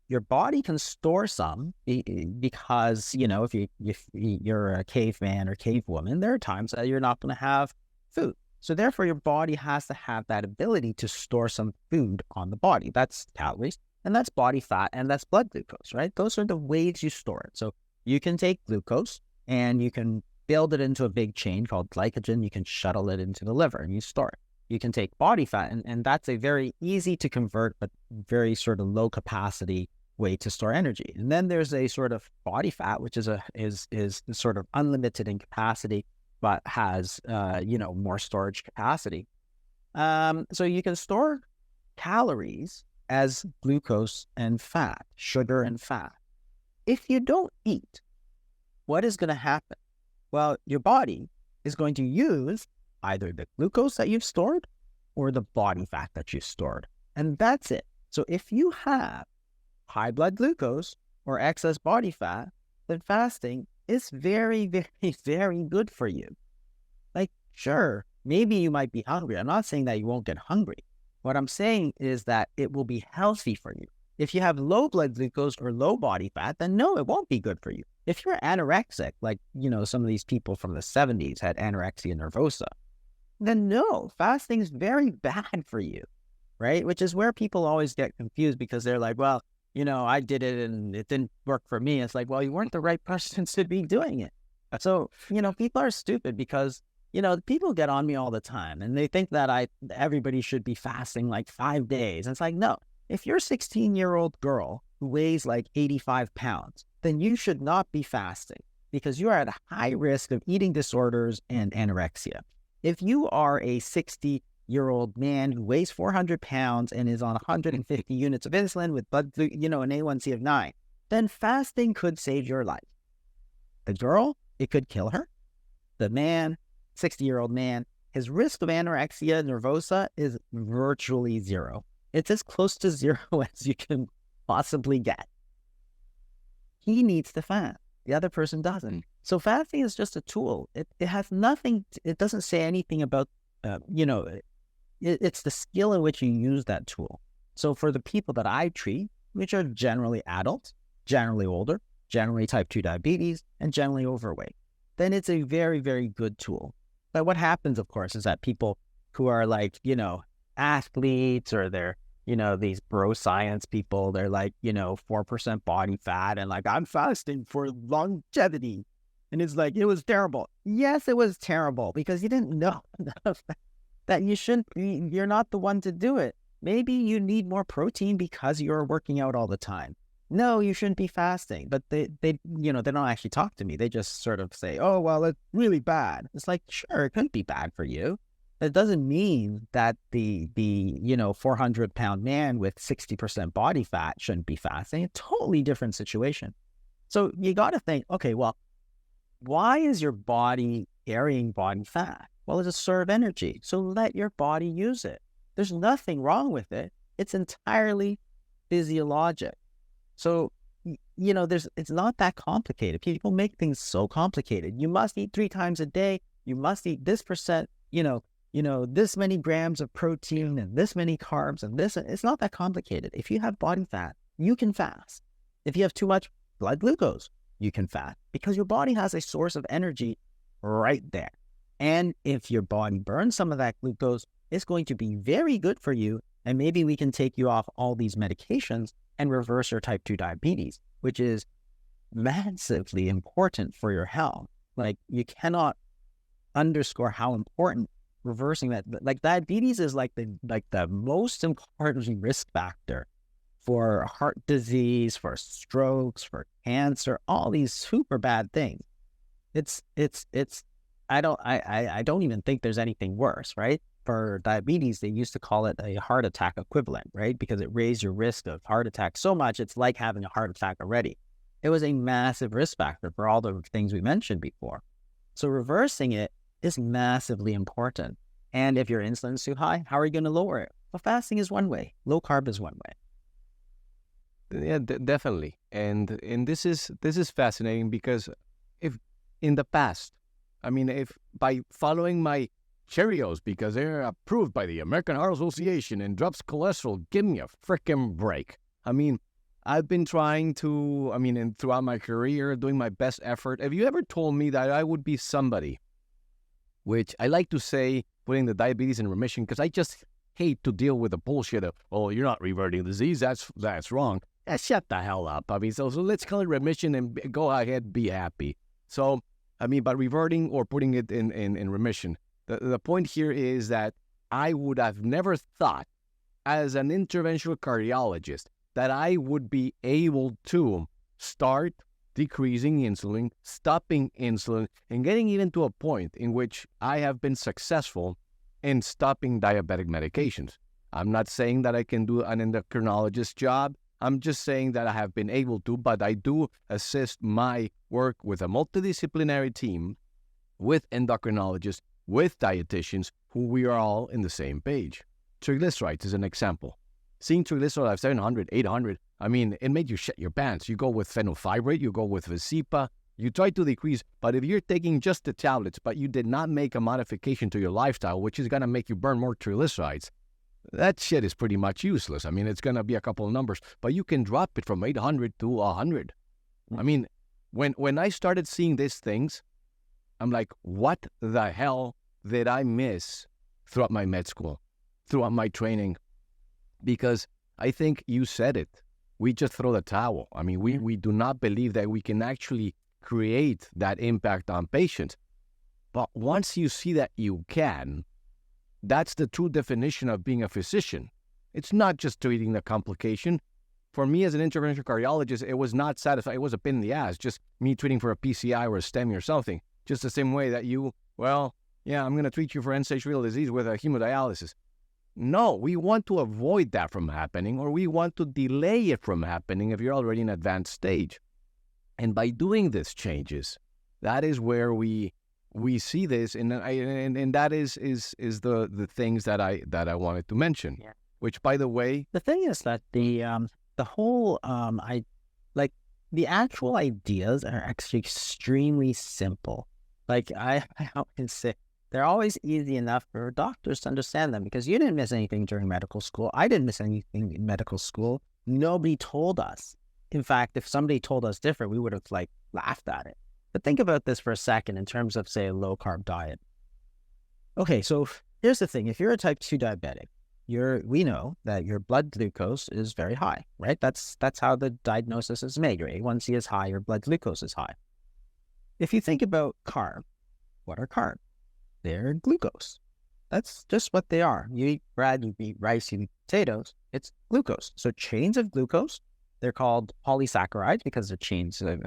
Your body can store some because, if you're a caveman or cavewoman, there are times that you're not going to have food. So therefore, your body has to have that ability to store some food on the body. That's calories, and that's body fat, and that's blood glucose, right? Those are the ways you store it. So you can take glucose and you can build it into a big chain called glycogen. You can shuttle it into the liver and you store it. You can take body fat, and that's a very easy to convert, but very sort of low capacity way to store energy. And then there's a sort of body fat, which is sort of unlimited in capacity, but has, more storage capacity. So you can store calories as glucose and fat, sugar and fat. If you don't eat, what is going to happen? Well, your body is going to use either the glucose that you've stored or the body fat that you've stored. And that's it. So if you have high blood glucose or excess body fat, then fasting is very, very, very good for you. Like, sure, maybe you might be hungry. I'm not saying that you won't get hungry. What I'm saying is that it will be healthy for you. If you have low blood glucose or low body fat, then no, it won't be good for you. If you're anorexic, like, some of these people from the 70s had anorexia nervosa, then no, fasting is very bad for you, right? Which is where people always get confused because they're like, well, I did it and it didn't work for me. It's like, well, you weren't the right person to be doing it. So, people are stupid because, people get on me all the time and they think that everybody should be fasting like 5 days. And it's like, no, if you're a 16-year-old girl who weighs like 85 pounds, then you should not be fasting because you are at a high risk of eating disorders and anorexia. If you are a 60-year-old man who weighs 400 pounds and is on 150 units of insulin with an A1C of 9, then fasting could save your life. The girl, it could kill her. The man, 60-year-old man, his risk of anorexia nervosa is virtually zero. It's as close to zero as you can possibly get. He needs to fast. The other person doesn't. So fasting is just a tool. It has nothing, it doesn't say anything about, it's the skill in which you use that tool. So for the people that I treat, which are generally adults, generally older, generally type 2 diabetes, and generally overweight, then it's a very, very good tool. But what happens, of course, is that people who are like, athletes or they're, these bro science people, they're like, 4% body fat and like, I'm fasting for longevity. And it's like, it was terrible. Yes, it was terrible because you didn't know that you're not the one to do it. Maybe you need more protein because you're working out all the time. No, you shouldn't be fasting. But they don't actually talk to me. They just sort of say, oh, well, it's really bad. It's like, sure, it couldn't be bad for you. It doesn't mean that the 400-pound man with 60% body fat shouldn't be fasting. A totally different situation. So you got to think, okay, well, why is your body carrying body fat? Well, it's a source of energy. So let your body use it. There's nothing wrong with it. It's entirely physiologic. So, it's not that complicated. People make things so complicated. You must eat 3 times a day. You must eat this percent, this many grams of protein and this many carbs and this. It's not that complicated. If you have body fat, you can fast. If you have too much blood glucose, you can fast because your body has a source of energy right there. And if your body burns some of that glucose, it's going to be very good for you. And maybe we can take you off all these medications and reverse your type 2 diabetes, which is massively important for your health. Like, you cannot underscore how important reversing that. Like, diabetes is like the most important risk factor for heart disease, for strokes, for cancer, all these super bad things. I don't even think there's anything worse, right? For diabetes, they used to call it a heart attack equivalent, right? Because it raised your risk of heart attack so much, it's like having a heart attack already. It was a massive risk factor for all the things we mentioned before. So reversing it is massively important. And if your insulin's too high, how are you going to lower it? Well, fasting is one way. Low carb is one way. Yeah, definitely. And this is fascinating because if in the past, if by following my Cheerios because they're approved by the American Heart Association and drops cholesterol, give me a freaking break. I've been trying to, and throughout my career, doing my best effort. Have you ever told me that I would be somebody, which I like to say, putting the diabetes in remission, because I just hate to deal with the bullshit of, oh, you're not reverting disease, that's wrong. Yeah, shut the hell up. So let's call it remission and go ahead, be happy. So, by reverting or putting it in remission, the point here is that I would have never thought, as an interventional cardiologist, that I would be able to start decreasing insulin, stopping insulin, and getting even to a point in which I have been successful in stopping diabetic medications. I'm not saying that I can do an endocrinologist's job. I'm just saying that I have been able to, but I do assist my work with a multidisciplinary team, with endocrinologists, with dietitians, who we are all in the same page. Triglycerides is an example. Seeing triglycerides of 700, 800, it made you shit your pants. You go with fenofibrate, you go with Visipa, You try to decrease, but if you're taking just the tablets, but you did not make a modification to your lifestyle, which is going to make you burn more triglycerides, that shit is pretty much useless. I mean, it's going to be a couple of numbers, but you can drop it from 800 to 100. I mean, when I started seeing these things, I'm like, what the hell did I miss throughout my med school, throughout my training? Because I think you said it. We just throw the towel. I mean, we do not believe that we can actually create that impact on patients. But once you see that you can, that's the true definition of being a physician. It's not just treating the complication. For me as an interventional cardiologist, it was not satisfying. It was a pain in the ass, just me treating for a PCI or a STEMI or something. Just the same way that I'm going to treat you for end-stage renal disease with a hemodialysis. No, we want to avoid that from happening, or we want to delay it from happening if you're already in advanced stage. And by doing these changes, that is where we see this, and that is the things that I wanted to mention. Yeah. Which, by the way, the thing is that the whole the actual ideas are actually extremely simple. Like I always say, they're always easy enough for doctors to understand them, because you didn't miss anything during medical school. I didn't miss anything in medical school. Nobody told us. In fact, if somebody told us different, we would have laughed at it. But think about this for a second in terms of, say, a low-carb diet. Okay, so here's the thing. If you're a type 2 diabetic, we know that your blood glucose is very high, right? That's how the diagnosis is made. Your A1C is high, your blood glucose is high. If you think about carb, what are carbs? They're glucose. That's just what they are. You eat bread, you eat rice, you eat potatoes, it's glucose. So chains of glucose, they're called polysaccharides because they're chains of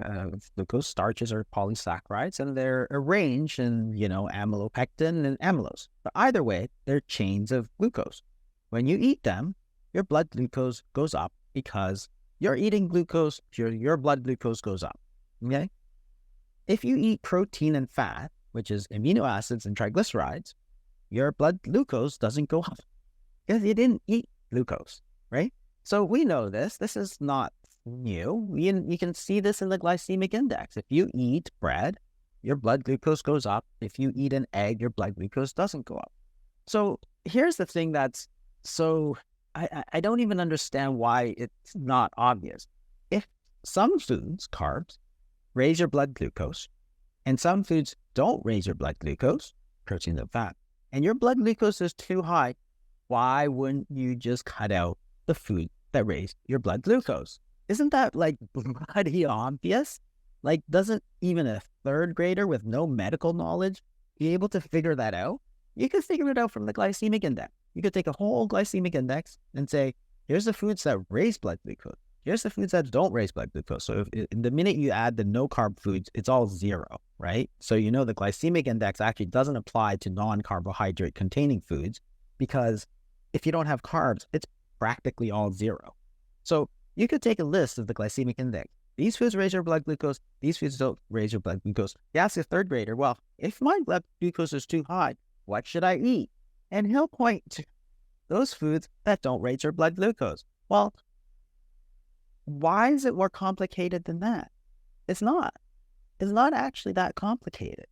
glucose. Starches are polysaccharides, and they're arranged in, amylopectin and amylose. But either way, they're chains of glucose. When you eat them, your blood glucose goes up because you're eating glucose, your blood glucose goes up, okay? If you eat protein and fat, which is amino acids and triglycerides, your blood glucose doesn't go up because you didn't eat glucose, right? So we know this. This is not new. You can see this in the glycemic index. If you eat bread, your blood glucose goes up. If you eat an egg, your blood glucose doesn't go up. So here's the thing that's so, I don't even understand why it's not obvious. If some foods, carbs, raise your blood glucose, and some foods don't raise your blood glucose, protein and fat, and your blood glucose is too high, why wouldn't you just cut out the food that raise your blood glucose? Isn't that bloody obvious? Doesn't even a third grader with no medical knowledge be able to figure that out? You could figure it out from the glycemic index. You could take a whole glycemic index and say, here's the foods that raise blood glucose. Here's the foods that don't raise blood glucose. So the minute you add the no-carb foods, it's all zero, right? So the glycemic index actually doesn't apply to non-carbohydrate containing foods, because if you don't have carbs, it's practically all zero. So you could take a list of the glycemic index. These foods raise your blood glucose. These foods don't raise your blood glucose. You ask a third grader, well, if my blood glucose is too high, what should I eat? And he'll point to those foods that don't raise your blood glucose. Well, why is it more complicated than that? It's not. It's not actually that complicated.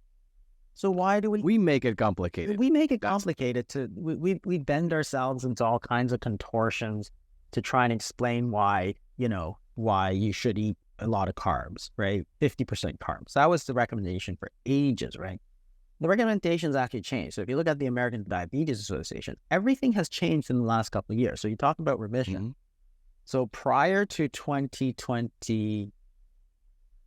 So why do we make it complicated? We make it complicated we bend ourselves into all kinds of contortions to try and explain why you should eat a lot of carbs, right? 50% carbs. That was the recommendation for ages, right? The recommendations actually changed. So if you look at the American Diabetes Association, everything has changed in the last couple of years. So you talk about remission. Mm-hmm. So prior to 2020,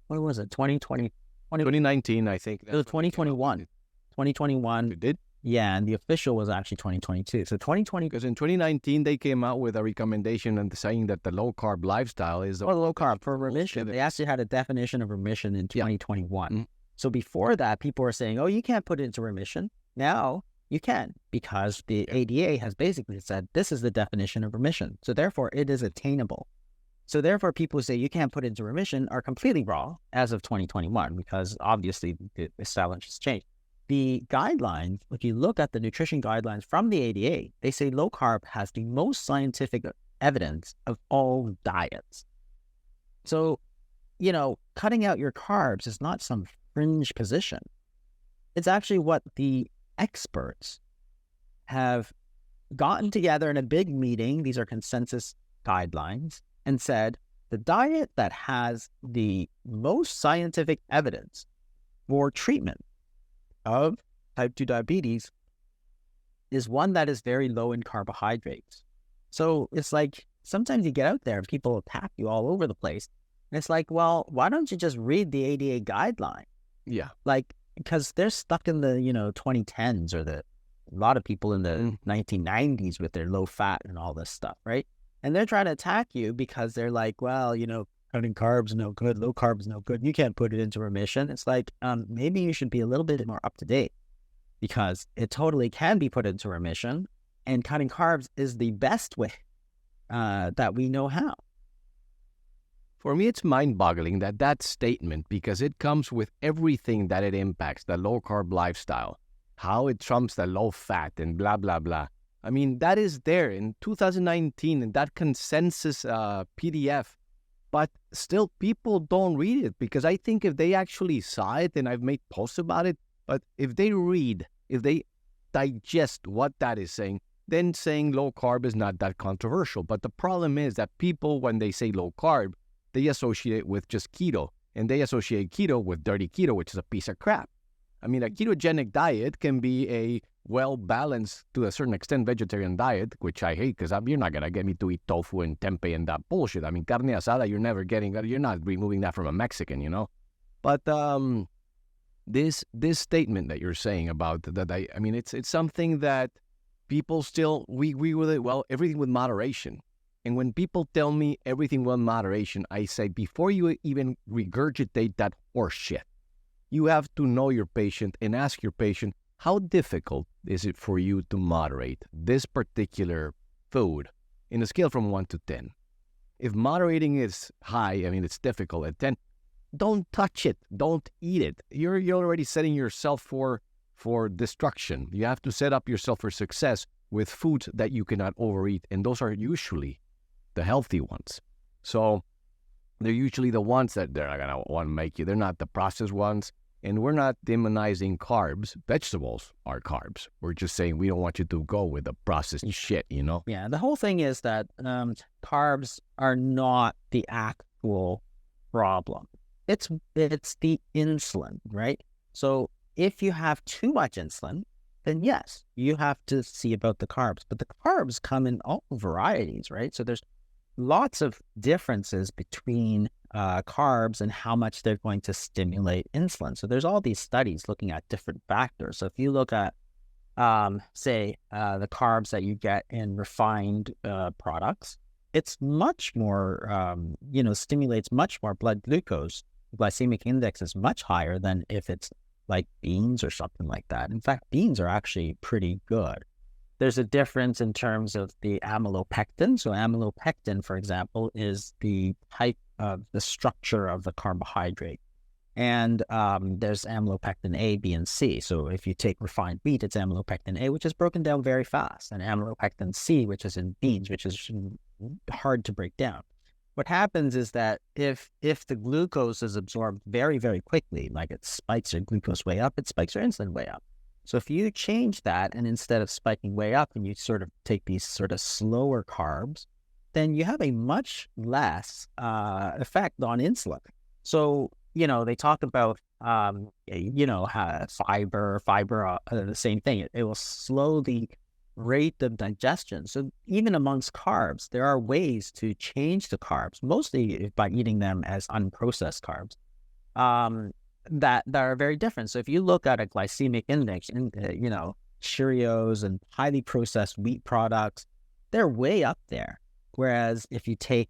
what was it? 2019, I think. It was 2021. 2021. It did? Yeah, and the official was actually 2022. So 2020. Because in 2019, they came out with a recommendation and saying that the low-carb lifestyle is... low carb for remission. They actually had a definition of remission in 2021. Yeah. Mm-hmm. So before that, people were saying, you can't put it into remission. Now you can, because the ADA has basically said this is the definition of remission. So therefore, it is attainable. So therefore, people who say you can't put it into remission are completely wrong as of 2021, because obviously the establishment has changed. The guidelines, if you look at the nutrition guidelines from the ADA, they say low carb has the most scientific evidence of all diets. So cutting out your carbs is not some fringe position. It's actually what the experts have gotten together in a big meeting. These are consensus guidelines, and said the diet that has the most scientific evidence for treatment of type 2 diabetes is one that is very low in carbohydrates. So it's like sometimes you get out there and people attack you all over the place. And it's like, well, why don't you just read the ADA guideline? Yeah. Like, because they're stuck in the, 2010s or a lot of people in the 1990s with their low fat and all this stuff, right? And they're trying to attack you because they're like, well, cutting carbs no good, low carbs no good. You can't put it into remission. It's like, maybe you should be a little bit more up to date, because it totally can be put into remission, and cutting carbs is the best way that we know how. For me, it's mind-boggling that statement, because it comes with everything that it impacts, the low-carb lifestyle, how it trumps the low-fat and blah, blah, blah. I mean, that is there in 2019 in that consensus PDF, but still people don't read it, because I think if they actually saw it, and I've made posts about it, but if they read, if they digest what that is saying, then saying low carb is not that controversial. But the problem is that people, when they say low carb, they associate it with just keto, and they associate keto with dirty keto, which is a piece of crap. I mean, a ketogenic diet can be a well-balanced, to a certain extent, vegetarian diet, which I hate, because you're not going to get me to eat tofu and tempeh and that bullshit. I mean, carne asada, you're not removing that from a Mexican, But this statement that you're saying about that, I mean, it's something that people still, we agree with it, well, everything with moderation. And when people tell me everything with moderation, I say, before you even regurgitate that horse shit, you have to know your patient and ask your patient, how difficult is it for you to moderate this particular food in a scale from 1 to 10? If moderating is high, I mean, it's difficult at 10, don't touch it. Don't eat it. You're already setting yourself for destruction. You have to set up yourself for success with foods that you cannot overeat. And those are usually the healthy ones. So they're usually the ones that they're not going to want to make you. They're not the processed ones. And we're not demonizing carbs. Vegetables are carbs. We're just saying we don't want you to go with the processed shit, Yeah, the whole thing is that carbs are not the actual problem. It's the insulin, right? So if you have too much insulin, then yes, you have to see about the carbs. But the carbs come in all varieties, right? So there's lots of differences between carbs and how much they're going to stimulate insulin. So there's all these studies looking at different factors. So if you look at, say, the carbs that you get in refined products, it's much more, stimulates much more blood glucose. Glycemic index is much higher than if it's like beans or something like that. In fact, beans are actually pretty good. There's a difference in terms of the amylopectin. So amylopectin, for example, is the type of the structure of the carbohydrate. And there's amylopectin A, B, and C. So if you take refined wheat, it's amylopectin A, which is broken down very fast, and amylopectin C, which is in beans, which is hard to break down. What happens is that if the glucose is absorbed very, very quickly, like it spikes your glucose way up, it spikes your insulin way up. So if you change that, and instead of spiking way up, and you sort of take these sort of slower carbs, then you have a much less effect on insulin. So, they talk about, fiber, the same thing. It will slow the rate of digestion. So even amongst carbs, there are ways to change the carbs, mostly by eating them as unprocessed carbs, that are very different. So if you look at a glycemic index, and Cheerios and highly processed wheat products, they're way up there. Whereas if you take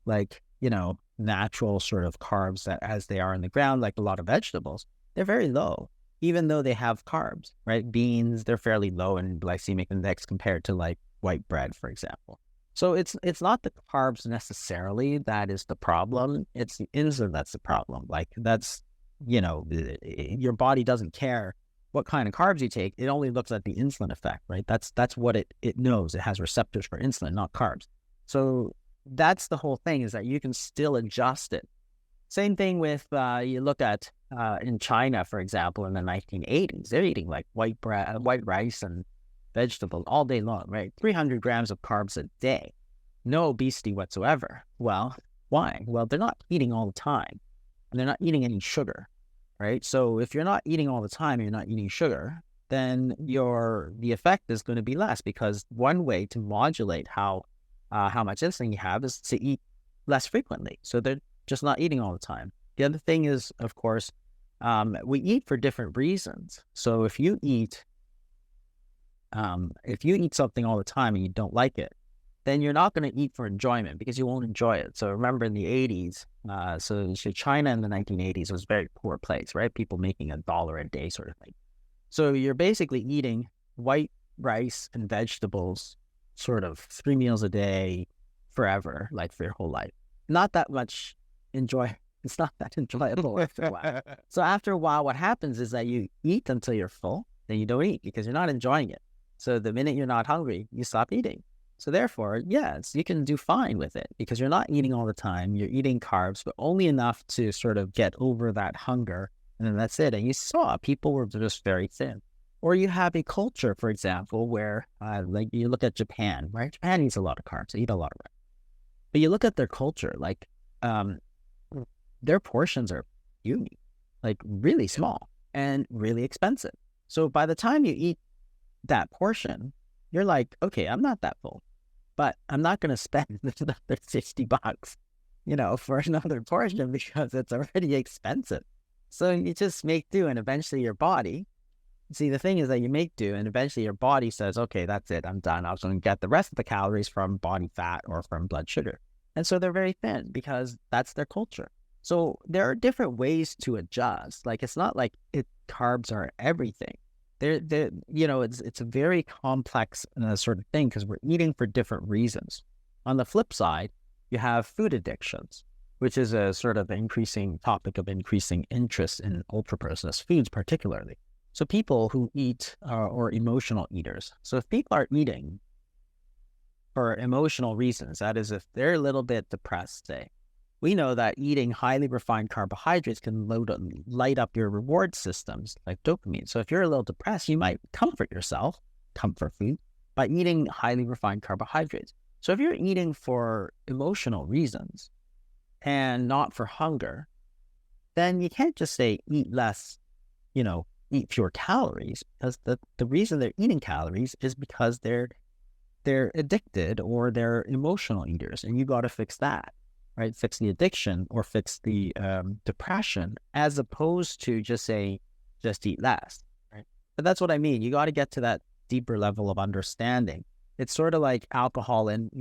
natural sort of carbs that as they are in the ground, like a lot of vegetables, they're very low, even though they have carbs, right? Beans, they're fairly low in glycemic index compared to like white bread, for example. So it's not the carbs necessarily that is the problem. It's the insulin that's the problem. Like that's, your body doesn't care what kind of carbs you take. It only looks at the insulin effect, right? That's what it knows. It has receptors for insulin, not carbs. So that's the whole thing, is that you can still adjust it Same thing with, you look at in China, for example, in the 1980s, they're eating like white rice and vegetables all day long, right? 300 grams of carbs a day, no obesity whatsoever. Well, why? Well, they're not eating all the time, and they're not eating any sugar, right? So if you're not eating all the time, you're not eating sugar, then the effect is going to be less, because one way to modulate how much insulin you have is to eat less frequently. So they're just not eating all the time. The other thing is, of course, we eat for different reasons. So if you eat something all the time and you don't like it, then you're not going to eat for enjoyment, because you won't enjoy it. So remember in the 80s, so China in the 1980s was a very poor place, right? People making $1 a day sort of thing. So you're basically eating white rice and vegetables sort of 3 meals a day forever, like for your whole life. Not that much it's not that enjoyable after a while. So after a while, what happens is that you eat until you're full, then you don't eat because you're not enjoying it. So the minute you're not hungry, you stop eating. So therefore, yes, you can do fine with it because you're not eating all the time. You're eating carbs, but only enough to sort of get over that hunger. And then that's it. And you saw people were just very thin. Or you have a culture, for example, where like you look at Japan, right? Japan eats a lot of carbs. They eat a lot of rice. But you look at their culture, like their portions are puny, like really small and really expensive. So by the time you eat that portion, you're like, okay, I'm not that full, but I'm not going to spend another $60, for another portion because it's already expensive. So you just make do, and eventually your body, see, the thing is that you make do, and eventually your body says, okay, that's it, I'm done. I was going to get the rest of the calories from body fat or from blood sugar. And so they're very thin because that's their culture. So there are different ways to adjust. Like, it's not like carbs are everything. It's a very complex sort of thing because we're eating for different reasons. On the flip side, you have food addictions, which is a sort of increasing topic of increasing interest in ultra-processed foods, particularly. So people who eat or emotional eaters. So if people are eating for emotional reasons, that is, if they're a little bit depressed, say, we know that eating highly refined carbohydrates can light up your reward systems like dopamine. So if you're a little depressed, you might comfort yourself, comfort food, by eating highly refined carbohydrates. So if you're eating for emotional reasons and not for hunger, then you can't just say eat less, eat fewer calories, because the reason they're eating calories is because they're addicted or they're emotional eaters, and you got to fix that. Right, fix the addiction or fix the depression, as opposed to just eat less. Right, but that's what I mean. You got to get to that deeper level of understanding. It's sort of like alcohol and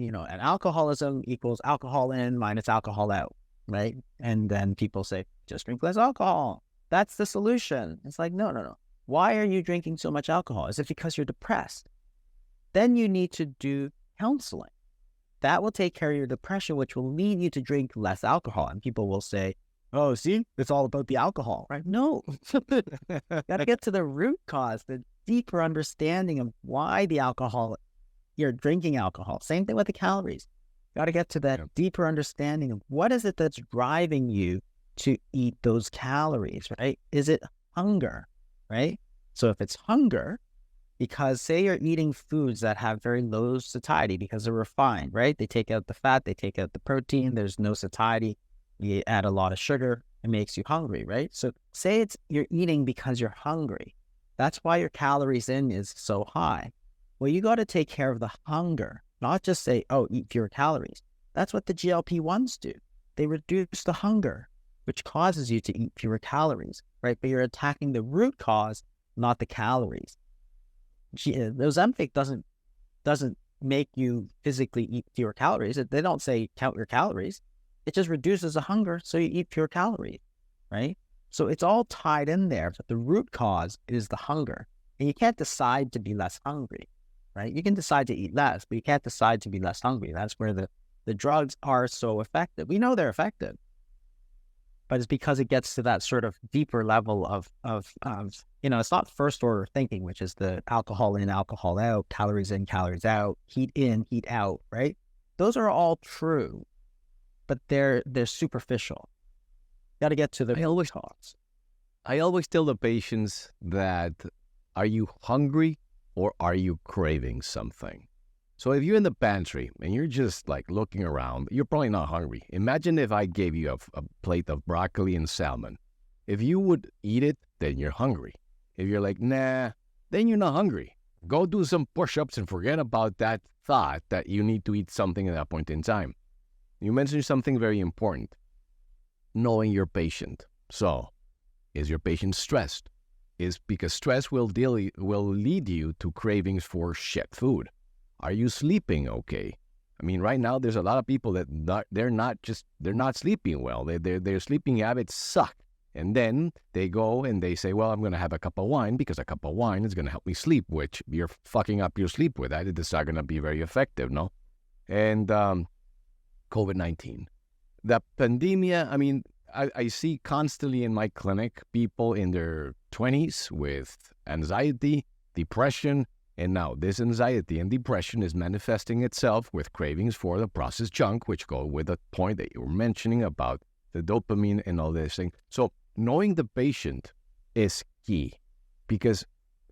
alcoholism equals alcohol in minus alcohol out, right? And then people say, just drink less alcohol. That's the solution. It's like, no. Why are you drinking so much alcohol? Is it because you're depressed? Then you need to do counseling. That will take care of your depression, which will lead you to drink less alcohol. And people will say, oh, see, it's all about the alcohol, right? No. Got to get to the root cause, the deeper understanding of why you're drinking alcohol. Same thing with the calories. Got to get to that deeper understanding of what is it that's driving you to eat those calories, right? Is it hunger, right? So if it's hunger, because say you're eating foods that have very low satiety because they're refined, right? They take out the fat, they take out the protein, there's no satiety, you add a lot of sugar, it makes you hungry, right? So say you're eating because you're hungry. That's why your calories in is so high. Well, you got to take care of the hunger, not just say, oh, eat fewer calories. That's what the GLP-1s do. They reduce the hunger, which causes you to eat fewer calories, right? But you're attacking the root cause, not the calories. Ozempic doesn't make you physically eat fewer calories. They don't say count your calories. It just reduces the hunger, so you eat fewer calories, right? So it's all tied in there, but the root cause is the hunger. And you can't decide to be less hungry, right? You can decide to eat less, but you can't decide to be less hungry. That's where the drugs are so effective. We know they're effective, but it's because it gets to that sort of deeper level of it's not first order thinking, which is the alcohol in, alcohol out, calories in, calories out, heat in, heat out, right? Those are all true, but they're superficial. Got to get to the I always cause. I always tell the patients that, are you hungry or are you craving something? So if you're in the pantry and you're just like looking around, you're probably not hungry. Imagine if I gave you a plate of broccoli and salmon. If you would eat it, then you're hungry. If you're like, nah, then you're not hungry. Go do some push-ups and forget about that thought that you need to eat something at that point in time. You mentioned something very important, knowing your patient. So, is your patient stressed? Is because stress will lead you to cravings for shit food. Are you sleeping okay? I mean, right now there's a lot of people that they're not sleeping well. Their sleeping habits suck. And then they go and they say, well, I'm going to have a cup of wine because a cup of wine is going to help me sleep, which you're fucking up your sleep with. It's not going to be very effective, no? And COVID-19. The pandemia, I mean, I see constantly in my clinic people in their 20s with anxiety, depression, and now this anxiety and depression is manifesting itself with cravings for the processed junk, which go with the point that you were mentioning about the dopamine and all this thing. So knowing the patient is key because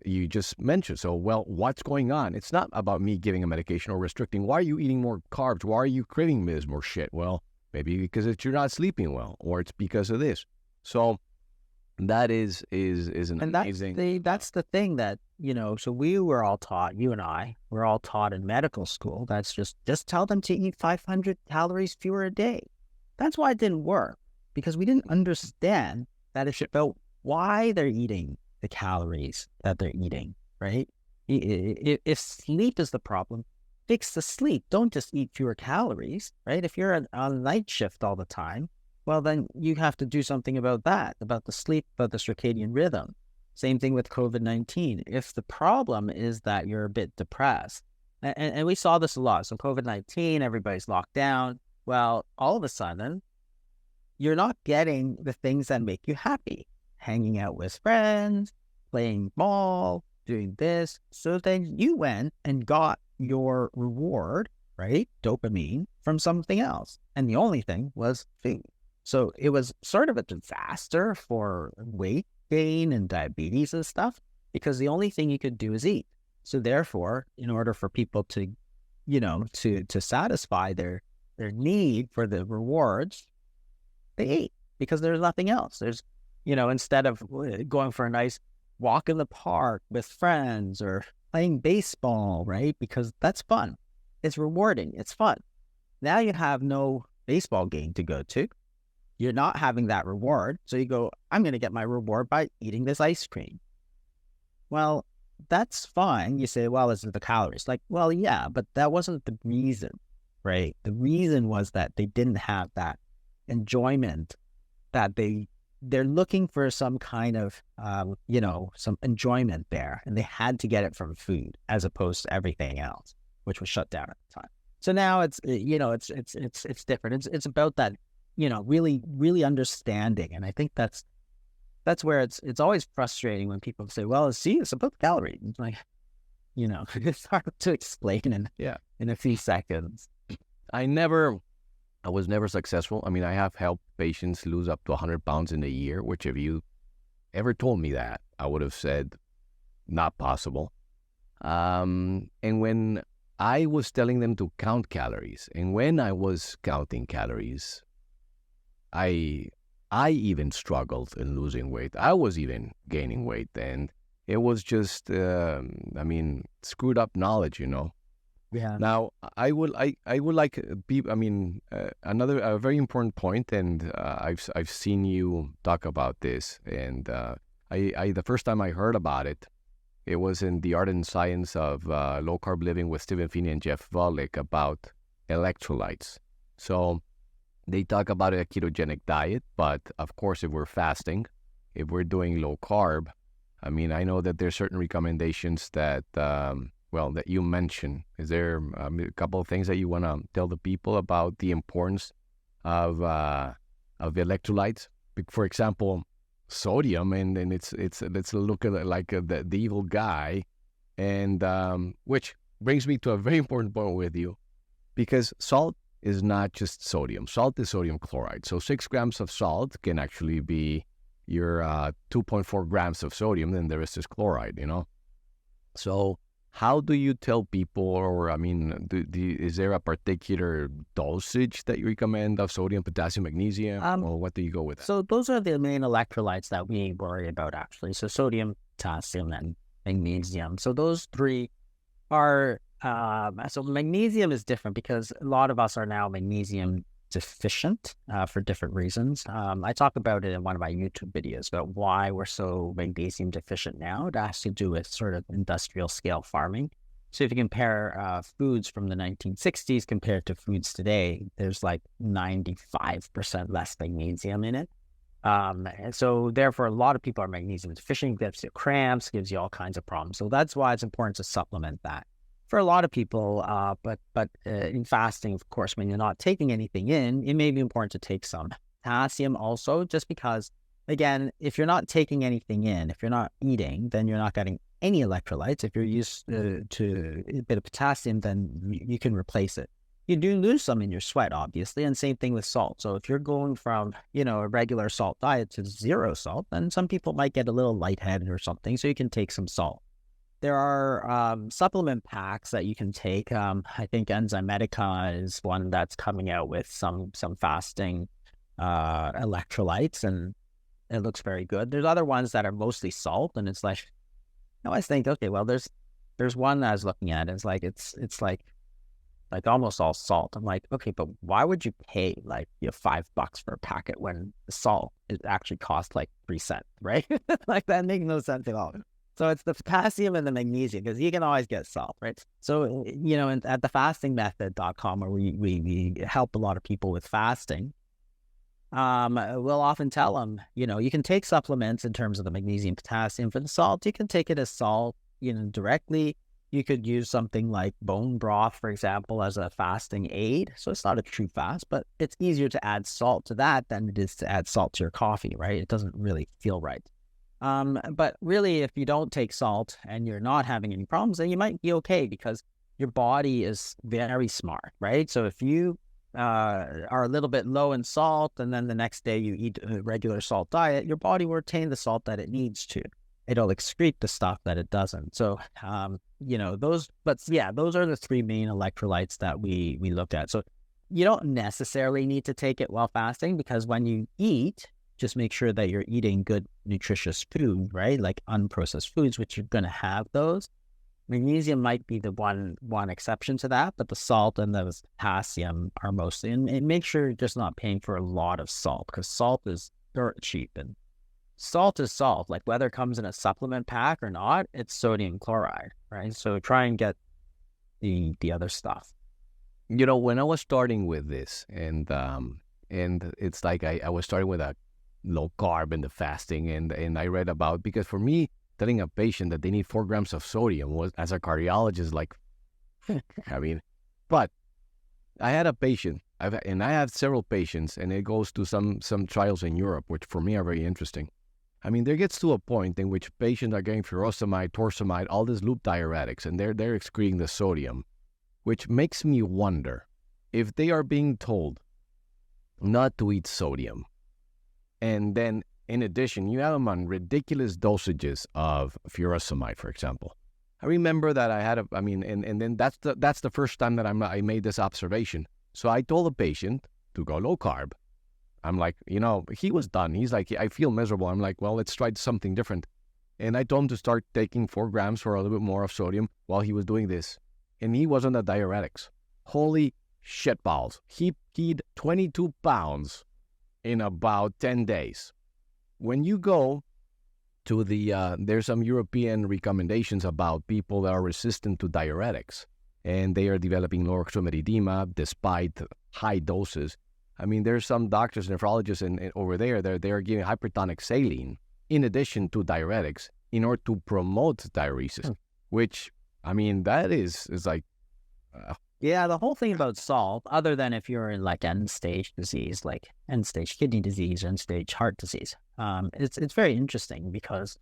you just mentioned, so, well, what's going on? It's not about me giving a medication or restricting. Why are you eating more carbs? Why are you craving this more shit? Well, maybe because you're not sleeping well, or it's because of this. So that is an amazing. That's the thing that, so we were all taught, you and I, we're all taught in medical school. That's just tell them to eat 500 calories fewer a day. That's why it didn't work, because we didn't understand that it's about why they're eating the calories that they're eating, right? If sleep is the problem, fix the sleep. Don't just eat fewer calories, right? If you're on night shift all the time, well, then you have to do something about that, about the sleep, about the circadian rhythm. Same thing with COVID-19. If the problem is that you're a bit depressed, and we saw this a lot. So COVID-19, everybody's locked down. Well, all of a sudden, you're not getting the things that make you happy. Hanging out with friends, playing ball, doing this. So then you went and got your reward, right? Dopamine from something else. And the only thing was food. So it was sort of a disaster for weight gain and diabetes and stuff, because the only thing you could do is eat. So therefore, in order for people to, to satisfy their need for the rewards, they ate, because there's nothing else. There's, instead of going for a nice walk in the park with friends or playing baseball, right? Because that's fun. It's rewarding. It's fun. Now you have no baseball game to go to. You're not having that reward. So you go, I'm going to get my reward by eating this ice cream. Well, that's fine. You say, well, is it the calories? Like, well, yeah, but that wasn't the reason, right? The reason was that they didn't have that enjoyment, that they're looking for some kind of, some enjoyment there. And they had to get it from food as opposed to everything else, which was shut down at the time. So now it's, it's different. It's about that, really, really understanding. And I think that's where it's always frustrating when people say, well, it's about the calories. It's like, it's hard to explain in a few seconds. I was never successful. I mean, I have helped patients lose up to 100 pounds in a year, which if you ever told me that, I would have said not possible. And when I was telling them to count calories, and when I was counting calories, I even struggled in losing weight. I was even gaining weight, and it was just, screwed up knowledge, Yeah. Now, I would like another a very important point, and I've seen you talk about this, and I the first time I heard about it, it was in The Art and Science of Low Carb Living with Stephen Feeney and Jeff Volek about electrolytes. So they talk about a ketogenic diet, but of course, if we're fasting, if we're doing low carb, I know that there's certain recommendations that that you mentioned. Is there a couple of things that you want to tell the people about the importance of electrolytes? For example, sodium, and it's let's look at it like the evil guy, and which brings me to a very important point with you, because salt is not just sodium. Salt is sodium chloride. So 6 grams of salt can actually be your 2.4 grams of sodium, then the rest is chloride, So how do you tell people, or is there a particular dosage that you recommend of sodium, potassium, magnesium, or what do you go with? So those are the main electrolytes that we worry about, actually. So sodium, potassium, and magnesium. So those three are, so magnesium is different because a lot of us are now magnesium deficient for different reasons. I talk about it in one of my YouTube videos about why we're so magnesium deficient now. It has to do with sort of industrial scale farming. So if you compare foods from the 1960s compared to foods today, there's like 95% less magnesium in it. And so therefore, a lot of people are magnesium deficient, gives you cramps, gives you all kinds of problems. So that's why it's important to supplement that. For a lot of people, but in fasting, of course, when you're not taking anything in, it may be important to take some potassium also, just because, again, if you're not taking anything in, if you're not eating, then you're not getting any electrolytes. If you're used to a bit of potassium, then you can replace it. You do lose some in your sweat, obviously, and same thing with salt. So if you're going from, a regular salt diet to 0 salt, then some people might get a little lightheaded or something, so you can take some salt. There are supplement packs that you can take. I think Enzymedica is one that's coming out with some fasting electrolytes, and it looks very good. There's other ones that are mostly salt, and it's like, I always think, okay, well, there's one that I was looking at. It's like almost all salt. I'm like, okay, but why would you pay like $5 for a packet when the salt it actually costs like 3 cents, right? Like that makes no sense at all. So it's the potassium and the magnesium, because you can always get salt, right? So, at thefastingmethod.com, where we help a lot of people with fasting, we'll often tell them, you can take supplements in terms of the magnesium, potassium. For the salt, you can take it as salt, directly. You could use something like bone broth, for example, as a fasting aid. So it's not a true fast, but it's easier to add salt to that than it is to add salt to your coffee, right? It doesn't really feel right. But really, if you don't take salt and you're not having any problems, then you might be okay, because your body is very smart, right? So if you are a little bit low in salt, and then the next day you eat a regular salt diet, your body will retain the salt that it needs to. It'll excrete the stuff that it doesn't. So, those are the 3 main electrolytes that we look at. So you don't necessarily need to take it while fasting, because when you eat, just make sure that you're eating good, nutritious food, right? Like unprocessed foods, which you're going to have those. Magnesium might be the one exception to that, but the salt and the potassium are mostly. And make sure you're just not paying for a lot of salt, because salt is dirt cheap. And salt is salt. Like whether it comes in a supplement pack or not, it's sodium chloride, right? So try and get the other stuff. When I was starting with this, and it's like I was starting with a low carb and the fasting, and I read about, because for me, telling a patient that they need 4 grams of sodium was, as a cardiologist, like, but I had a patient, and I have several patients, and it goes to some trials in Europe, which for me are very interesting. There gets to a point in which patients are getting furosemide, torsemide, all these loop diuretics, and they're excreting the sodium, which makes me wonder if they are being told not to eat sodium. And then, in addition, you have them on ridiculous dosages of furosemide, for example. I remember that I had and then that's the first time that I made this observation. So I told the patient to go low carb. I'm like, he was done. He's like, I feel miserable. I'm like, well, let's try something different. And I told him to start taking 4 grams for a little bit more of sodium while he was doing this. And he was on the diuretics. Holy shit balls. He peed 22 pounds in about 10 days. When you go to there's some European recommendations about people that are resistant to diuretics, and they are developing lower extremity edema despite high doses. There's some doctors, nephrologists and over there, they are giving hypertonic saline in addition to diuretics in order to promote diuresis, which, that is like... Yeah, the whole thing about salt, other than if you're in like end-stage disease, like end-stage kidney disease, end-stage heart disease, it's very interesting, because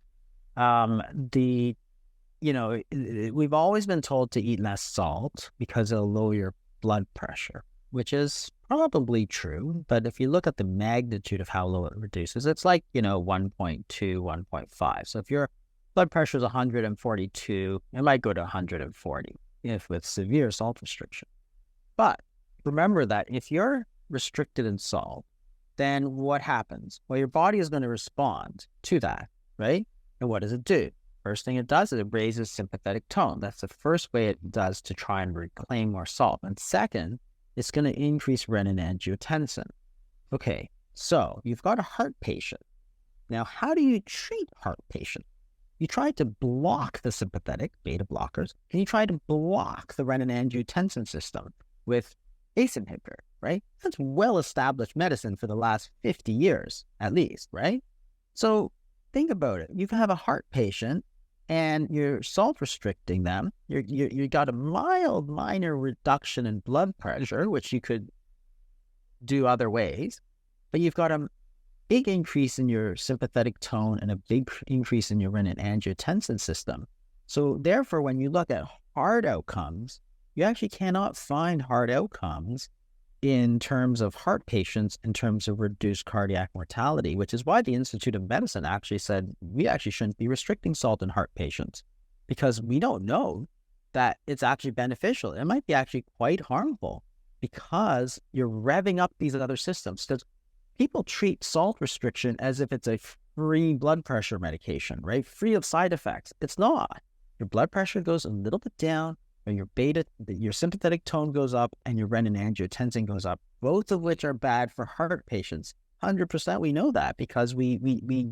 we've always been told to eat less salt because it'll lower your blood pressure. which is probably true. But if you look at the magnitude of how low it reduces, it's like, 1.2, 1.5. So if your blood pressure is 142, it might go to 140 if with severe salt restriction. But remember that if you're restricted in salt, then what happens? Well, your body is going to respond to that, right? And what does it do? First thing it does is it raises sympathetic tone. That's the first way it does to try and reclaim more salt. And second, it's going to increase renin-angiotensin. Okay, so you've got a heart patient. Now, how do you treat heart patient? You try to block the sympathetic beta blockers, and you try to block the renin-angiotensin system with ACE inhibitor, right? That's well-established medicine for the last 50 years, at least, right? So think about it. You can have a heart patient, and you're salt restricting them. You got a mild, minor reduction in blood pressure, which you could do other ways, but you've got a big increase in your sympathetic tone and a big increase in your renin-angiotensin system. So therefore, when you look at heart outcomes, you actually cannot find heart outcomes in terms of heart patients, in terms of reduced cardiac mortality, which is why the Institute of Medicine actually said we actually shouldn't be restricting salt in heart patients, because we don't know that it's actually beneficial. It might be actually quite harmful because you're revving up these other systems. Because people treat salt restriction as if it's a free blood pressure medication, right? Free of side effects. It's not. Your blood pressure goes a little bit down, and your sympathetic tone goes up, and your renin-angiotensin goes up, both of which are bad for heart patients. 100% we know that because we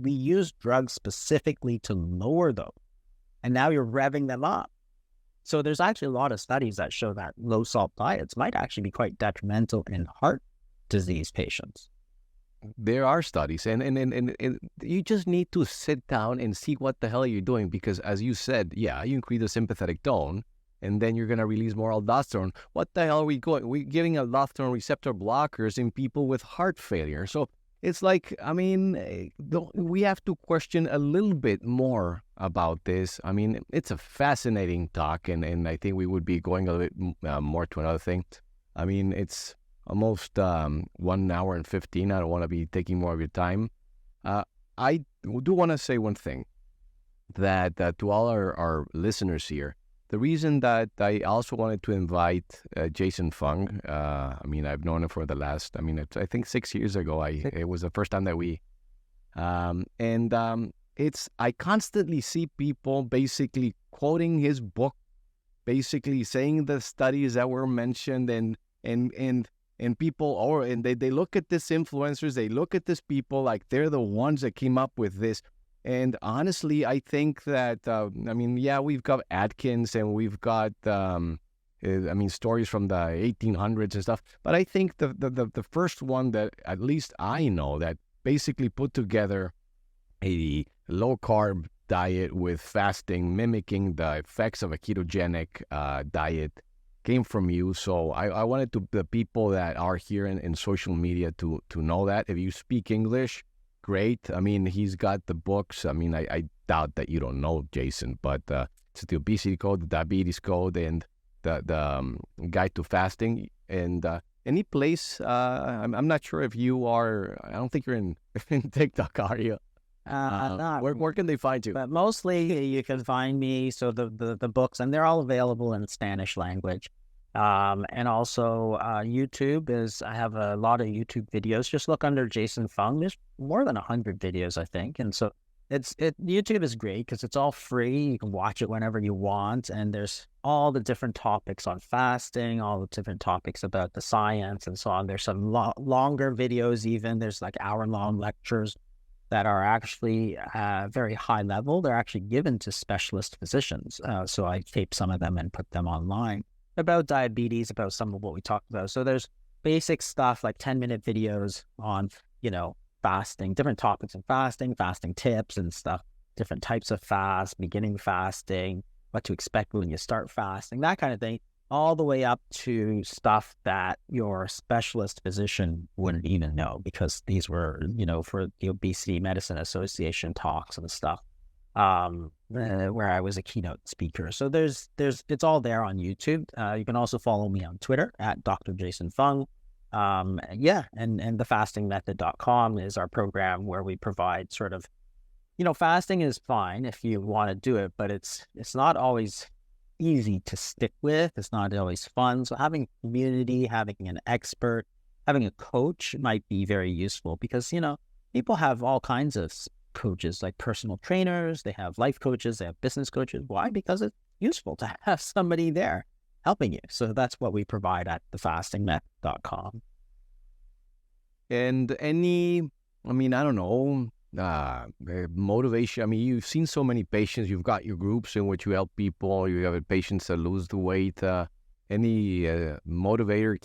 use drugs specifically to lower those. And now you're revving them up. So there's actually a lot of studies that show that low salt diets might actually be quite detrimental in heart disease patients. There are studies, and you just need to sit down and see what the hell you're doing, because as you said, yeah, you increase the sympathetic tone, and then you're going to release more aldosterone. What the hell are we going? We're giving aldosterone receptor blockers in people with heart failure. So it's like, I mean, we have to question a little bit more about this. I mean, it's a fascinating talk, and I think we would be going a little bit more to another thing. I mean, it's almost 1 hour and 15. I don't want to be taking more of your time. I do want to say one thing, that to all our listeners here, the reason that I also wanted to invite Jason Fung, I mean, I've known him for the last, I think 6 years ago, it was the first time that we, I constantly see people basically quoting his book, basically saying the studies that were mentioned, and people, and they look at these influencers, they look at these people like they're the ones that came up with this. And honestly, I think that, we've got Atkins, and we've got, stories from the 1800s and stuff. But I think the first one that at least I know that basically put together a low-carb diet with fasting, mimicking the effects of a ketogenic diet, came from you. So I wanted the people that are here in social media to know that. If you speak English, great. I mean, he's got the books. I mean, I doubt that you don't know Jason, but it's the Obesity Code, the Diabetes Code, and the Guide to Fasting. And any place, I'm not sure if you are, I don't think you're in TikTok, are you? Where can they find you? But mostly you can find me. So the books, and they're all available in Spanish language. And also YouTube I have a lot of YouTube videos. Just look under Jason Fung. There's more than 100 videos, I think. And so YouTube is great because it's all free. You can watch it whenever you want. And there's all the different topics on fasting, all the different topics about the science and so on. There's some longer videos even. There's like hour-long lectures that are actually very high level. They're actually given to specialist physicians. So I tape some of them and put them online about diabetes, about some of what we talked about. So there's basic stuff like 10-minute videos on, fasting, different topics of fasting tips and stuff, different types of fast, beginning fasting, what to expect when you start fasting, that kind of thing, all the way up to stuff that your specialist physician wouldn't even know, because these were, for the Obesity Medicine Association talks and stuff. where I was a keynote speaker. So it's all there on YouTube. You can also follow me on Twitter at Dr. Jason Fung. And thefastingmethod.com is our program where we provide sort of, fasting is fine if you want to do it, but it's not always easy to stick with. It's not always fun. So having community, having an expert, having a coach might be very useful because, people have all kinds of coaches, like personal trainers, they have life coaches, they have business coaches. Why? Because it's useful to have somebody there helping you. So that's what we provide at thefastingmethod.com. And I don't know, motivation. You've seen so many patients, you've got your groups in which you help people, you have patients that lose the weight. Any motivator,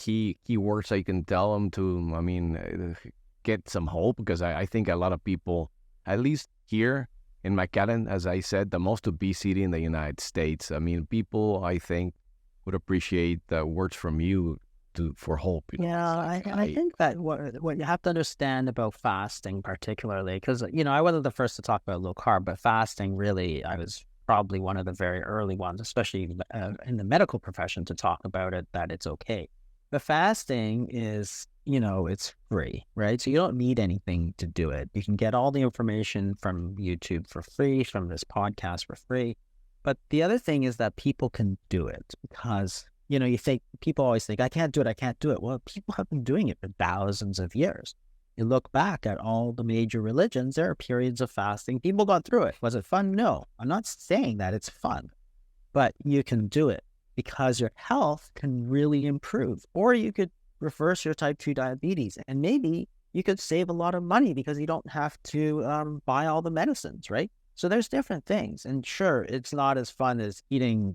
keywords I can tell them to, get some hope? Because I think a lot of people, at least here in McAllen, as I said, the most obesity in the United States. People, I think, would appreciate the words from you for hope. Yeah, I think that what you have to understand about fasting particularly, because, I wasn't the first to talk about low carb, but fasting really, I was probably one of the very early ones, especially in the medical profession, to talk about it, that it's okay. But fasting is, it's free, right? So you don't need anything to do it. You can get all the information from YouTube for free, from this podcast for free. But the other thing is that people can do it because, people always think, I can't do it. Well, people have been doing it for thousands of years. You look back at all the major religions, there are periods of fasting. People got through it. Was it fun? No, I'm not saying that it's fun, but you can do it because your health can really improve, or you could reverse your type 2 diabetes, and maybe you could save a lot of money because you don't have to buy all the medicines, right? So there's different things. And sure, it's not as fun as eating,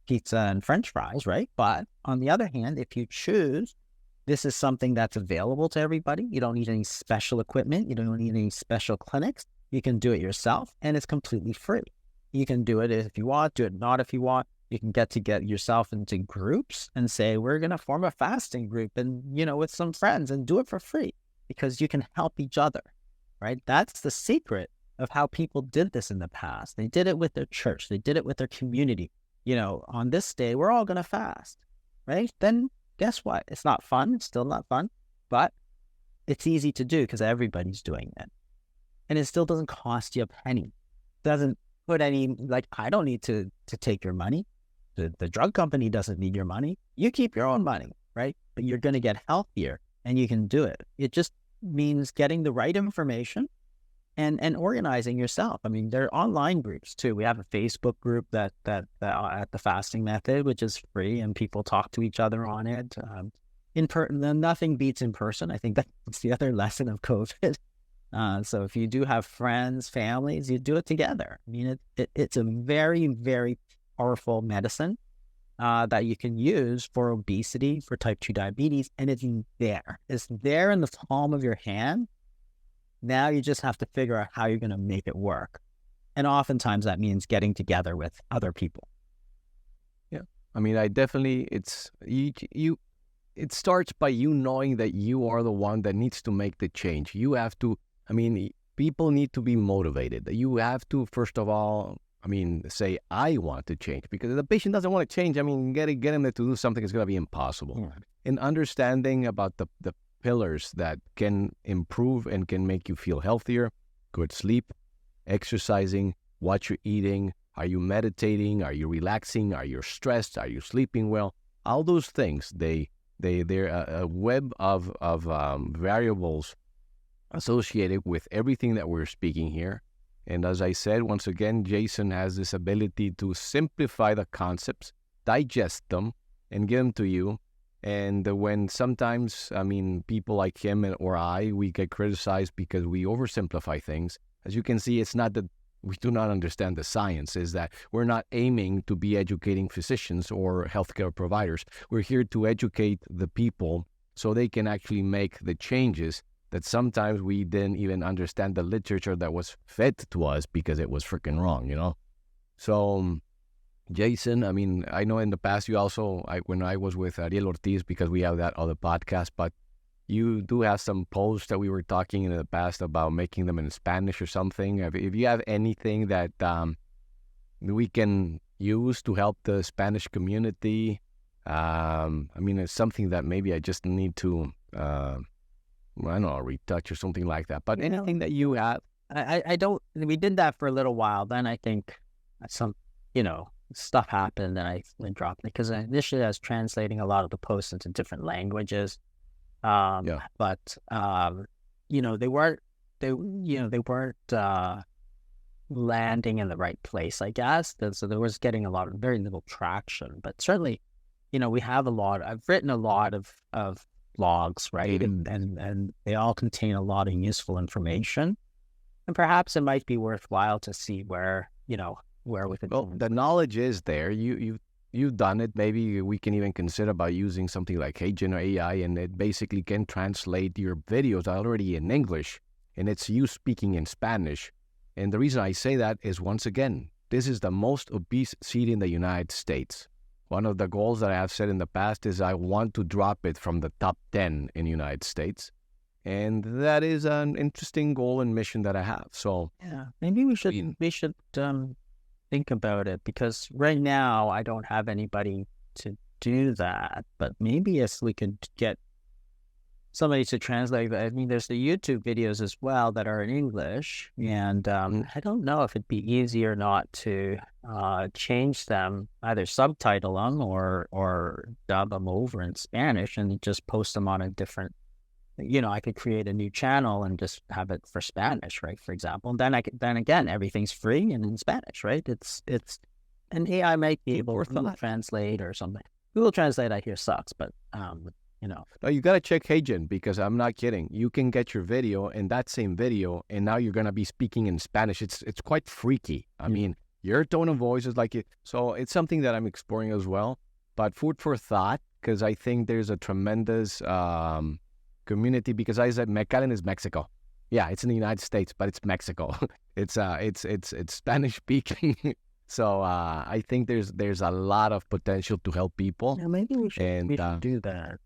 pizza and French fries, right? But on the other hand, if you choose, this is something that's available to everybody. You don't need any special equipment. You don't need any special clinics. You can do it yourself, and it's completely free. You can do it if you want, do it not if you want. You can get yourself into groups and say, we're going to form a fasting group and, with some friends, and do it for free because you can help each other, right? That's the secret of how people did this in the past. They did it with their church. They did it with their community. On this day, we're all going to fast, right? Then guess what? It's not fun. It's still not fun, but it's easy to do because everybody's doing it. And it still doesn't cost you a penny. It doesn't put any, I don't need to take your money. The drug company doesn't need your money. You keep your own money, right? But you're going to get healthier and you can do it. It just means getting the right information and organizing yourself. There are online groups too. We have a Facebook group that at the Fasting Method, which is free, and people talk to each other on it. Nothing beats in person. I think that's the other lesson of COVID. So if you do have friends, families, you do it together. It's a very, very powerful medicine that you can use for obesity, for type 2 diabetes, and it's there. It's there in the palm of your hand. Now you just have to figure out how you're going to make it work. And oftentimes that means getting together with other people. Yeah. I definitely, it starts by you knowing that you are the one that needs to make the change. You have to, people need to be motivated. You have to, first of all, say, I want to change, because if the patient doesn't want to change, getting them to do something is going to be impossible. Right. And understanding about the pillars that can improve and can make you feel healthier: good sleep, exercising, what you're eating, are you meditating, are you relaxing, are you stressed, are you sleeping well? All those things, they're a web of variables associated with everything that we're speaking here. And as I said, once again, Jason has this ability to simplify the concepts, digest them, and give them to you. And when sometimes, people like him or we get criticized because we oversimplify things. As you can see, it's not that we do not understand the science, is that we're not aiming to be educating physicians or healthcare providers. We're here to educate the people so they can actually make the changes that sometimes we didn't even understand the literature that was fed to us because it was freaking wrong, So, Jason, I know in the past you also, when I was with Ariel Ortiz, because we have that other podcast, but you do have some posts that we were talking in the past about making them in Spanish or something. If you have anything that we can use to help the Spanish community, I mean, it's something that maybe I just need to, I don't know, retouch or something like that. But anything that you have. I don't, we did that for a little while. Then I think some, stuff happened and I dropped it because initially I was translating a lot of the posts into different languages. But they weren't landing in the right place, I guess. So there was getting very little traction. But certainly, we have I've written a lot of blogs, right? And they all contain a lot of useful information. And perhaps it might be worthwhile to see where we could. Well, the knowledge is there. You've done it. Maybe we can even consider about using something like Agent or AI, and it basically can translate your videos already in English, and it's you speaking in Spanish. And the reason I say that is, once again, this is the most obese city in the United States. One of the goals that I have said in the past is I want to drop it from the top 10 in the United States. And that is an interesting goal and mission that I have. So yeah, maybe we should think about it, because right now I don't have anybody to do that. But maybe if we could get somebody to translate that. I mean, there's the YouTube videos as well that are in English, and I don't know if it'd be easier not to change them, either subtitle them or dub them over in Spanish and just post them on a different. I could create a new channel and just have it for Spanish, right? For example, and then again, everything's free and in Spanish, right? It's and AI might be able to translate or something. Google Translate, I hear, sucks, but No, you gotta check Hagen, because I'm not kidding. You can get your video in that same video, and now you're gonna be speaking in Spanish. It's quite freaky. I mean, your tone of voice is like it. So it's something that I'm exploring as well. But food for thought, because I think there's a tremendous community, because I said McAllen is Mexico. Yeah, it's in the United States, but it's Mexico. it's Spanish speaking. So I think there's a lot of potential to help people. Yeah, maybe we should do that.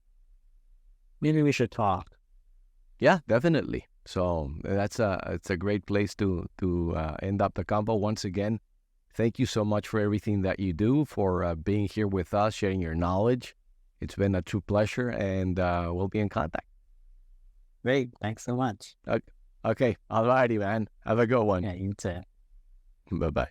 Maybe we should talk. Yeah, definitely. So it's a great place to end up the combo. Once again, thank you so much for everything that you do, for being here with us, sharing your knowledge. It's been a true pleasure, and we'll be in contact. Great. Thanks so much. Okay. All righty, man. Have a good one. Yeah, you too. Bye-bye.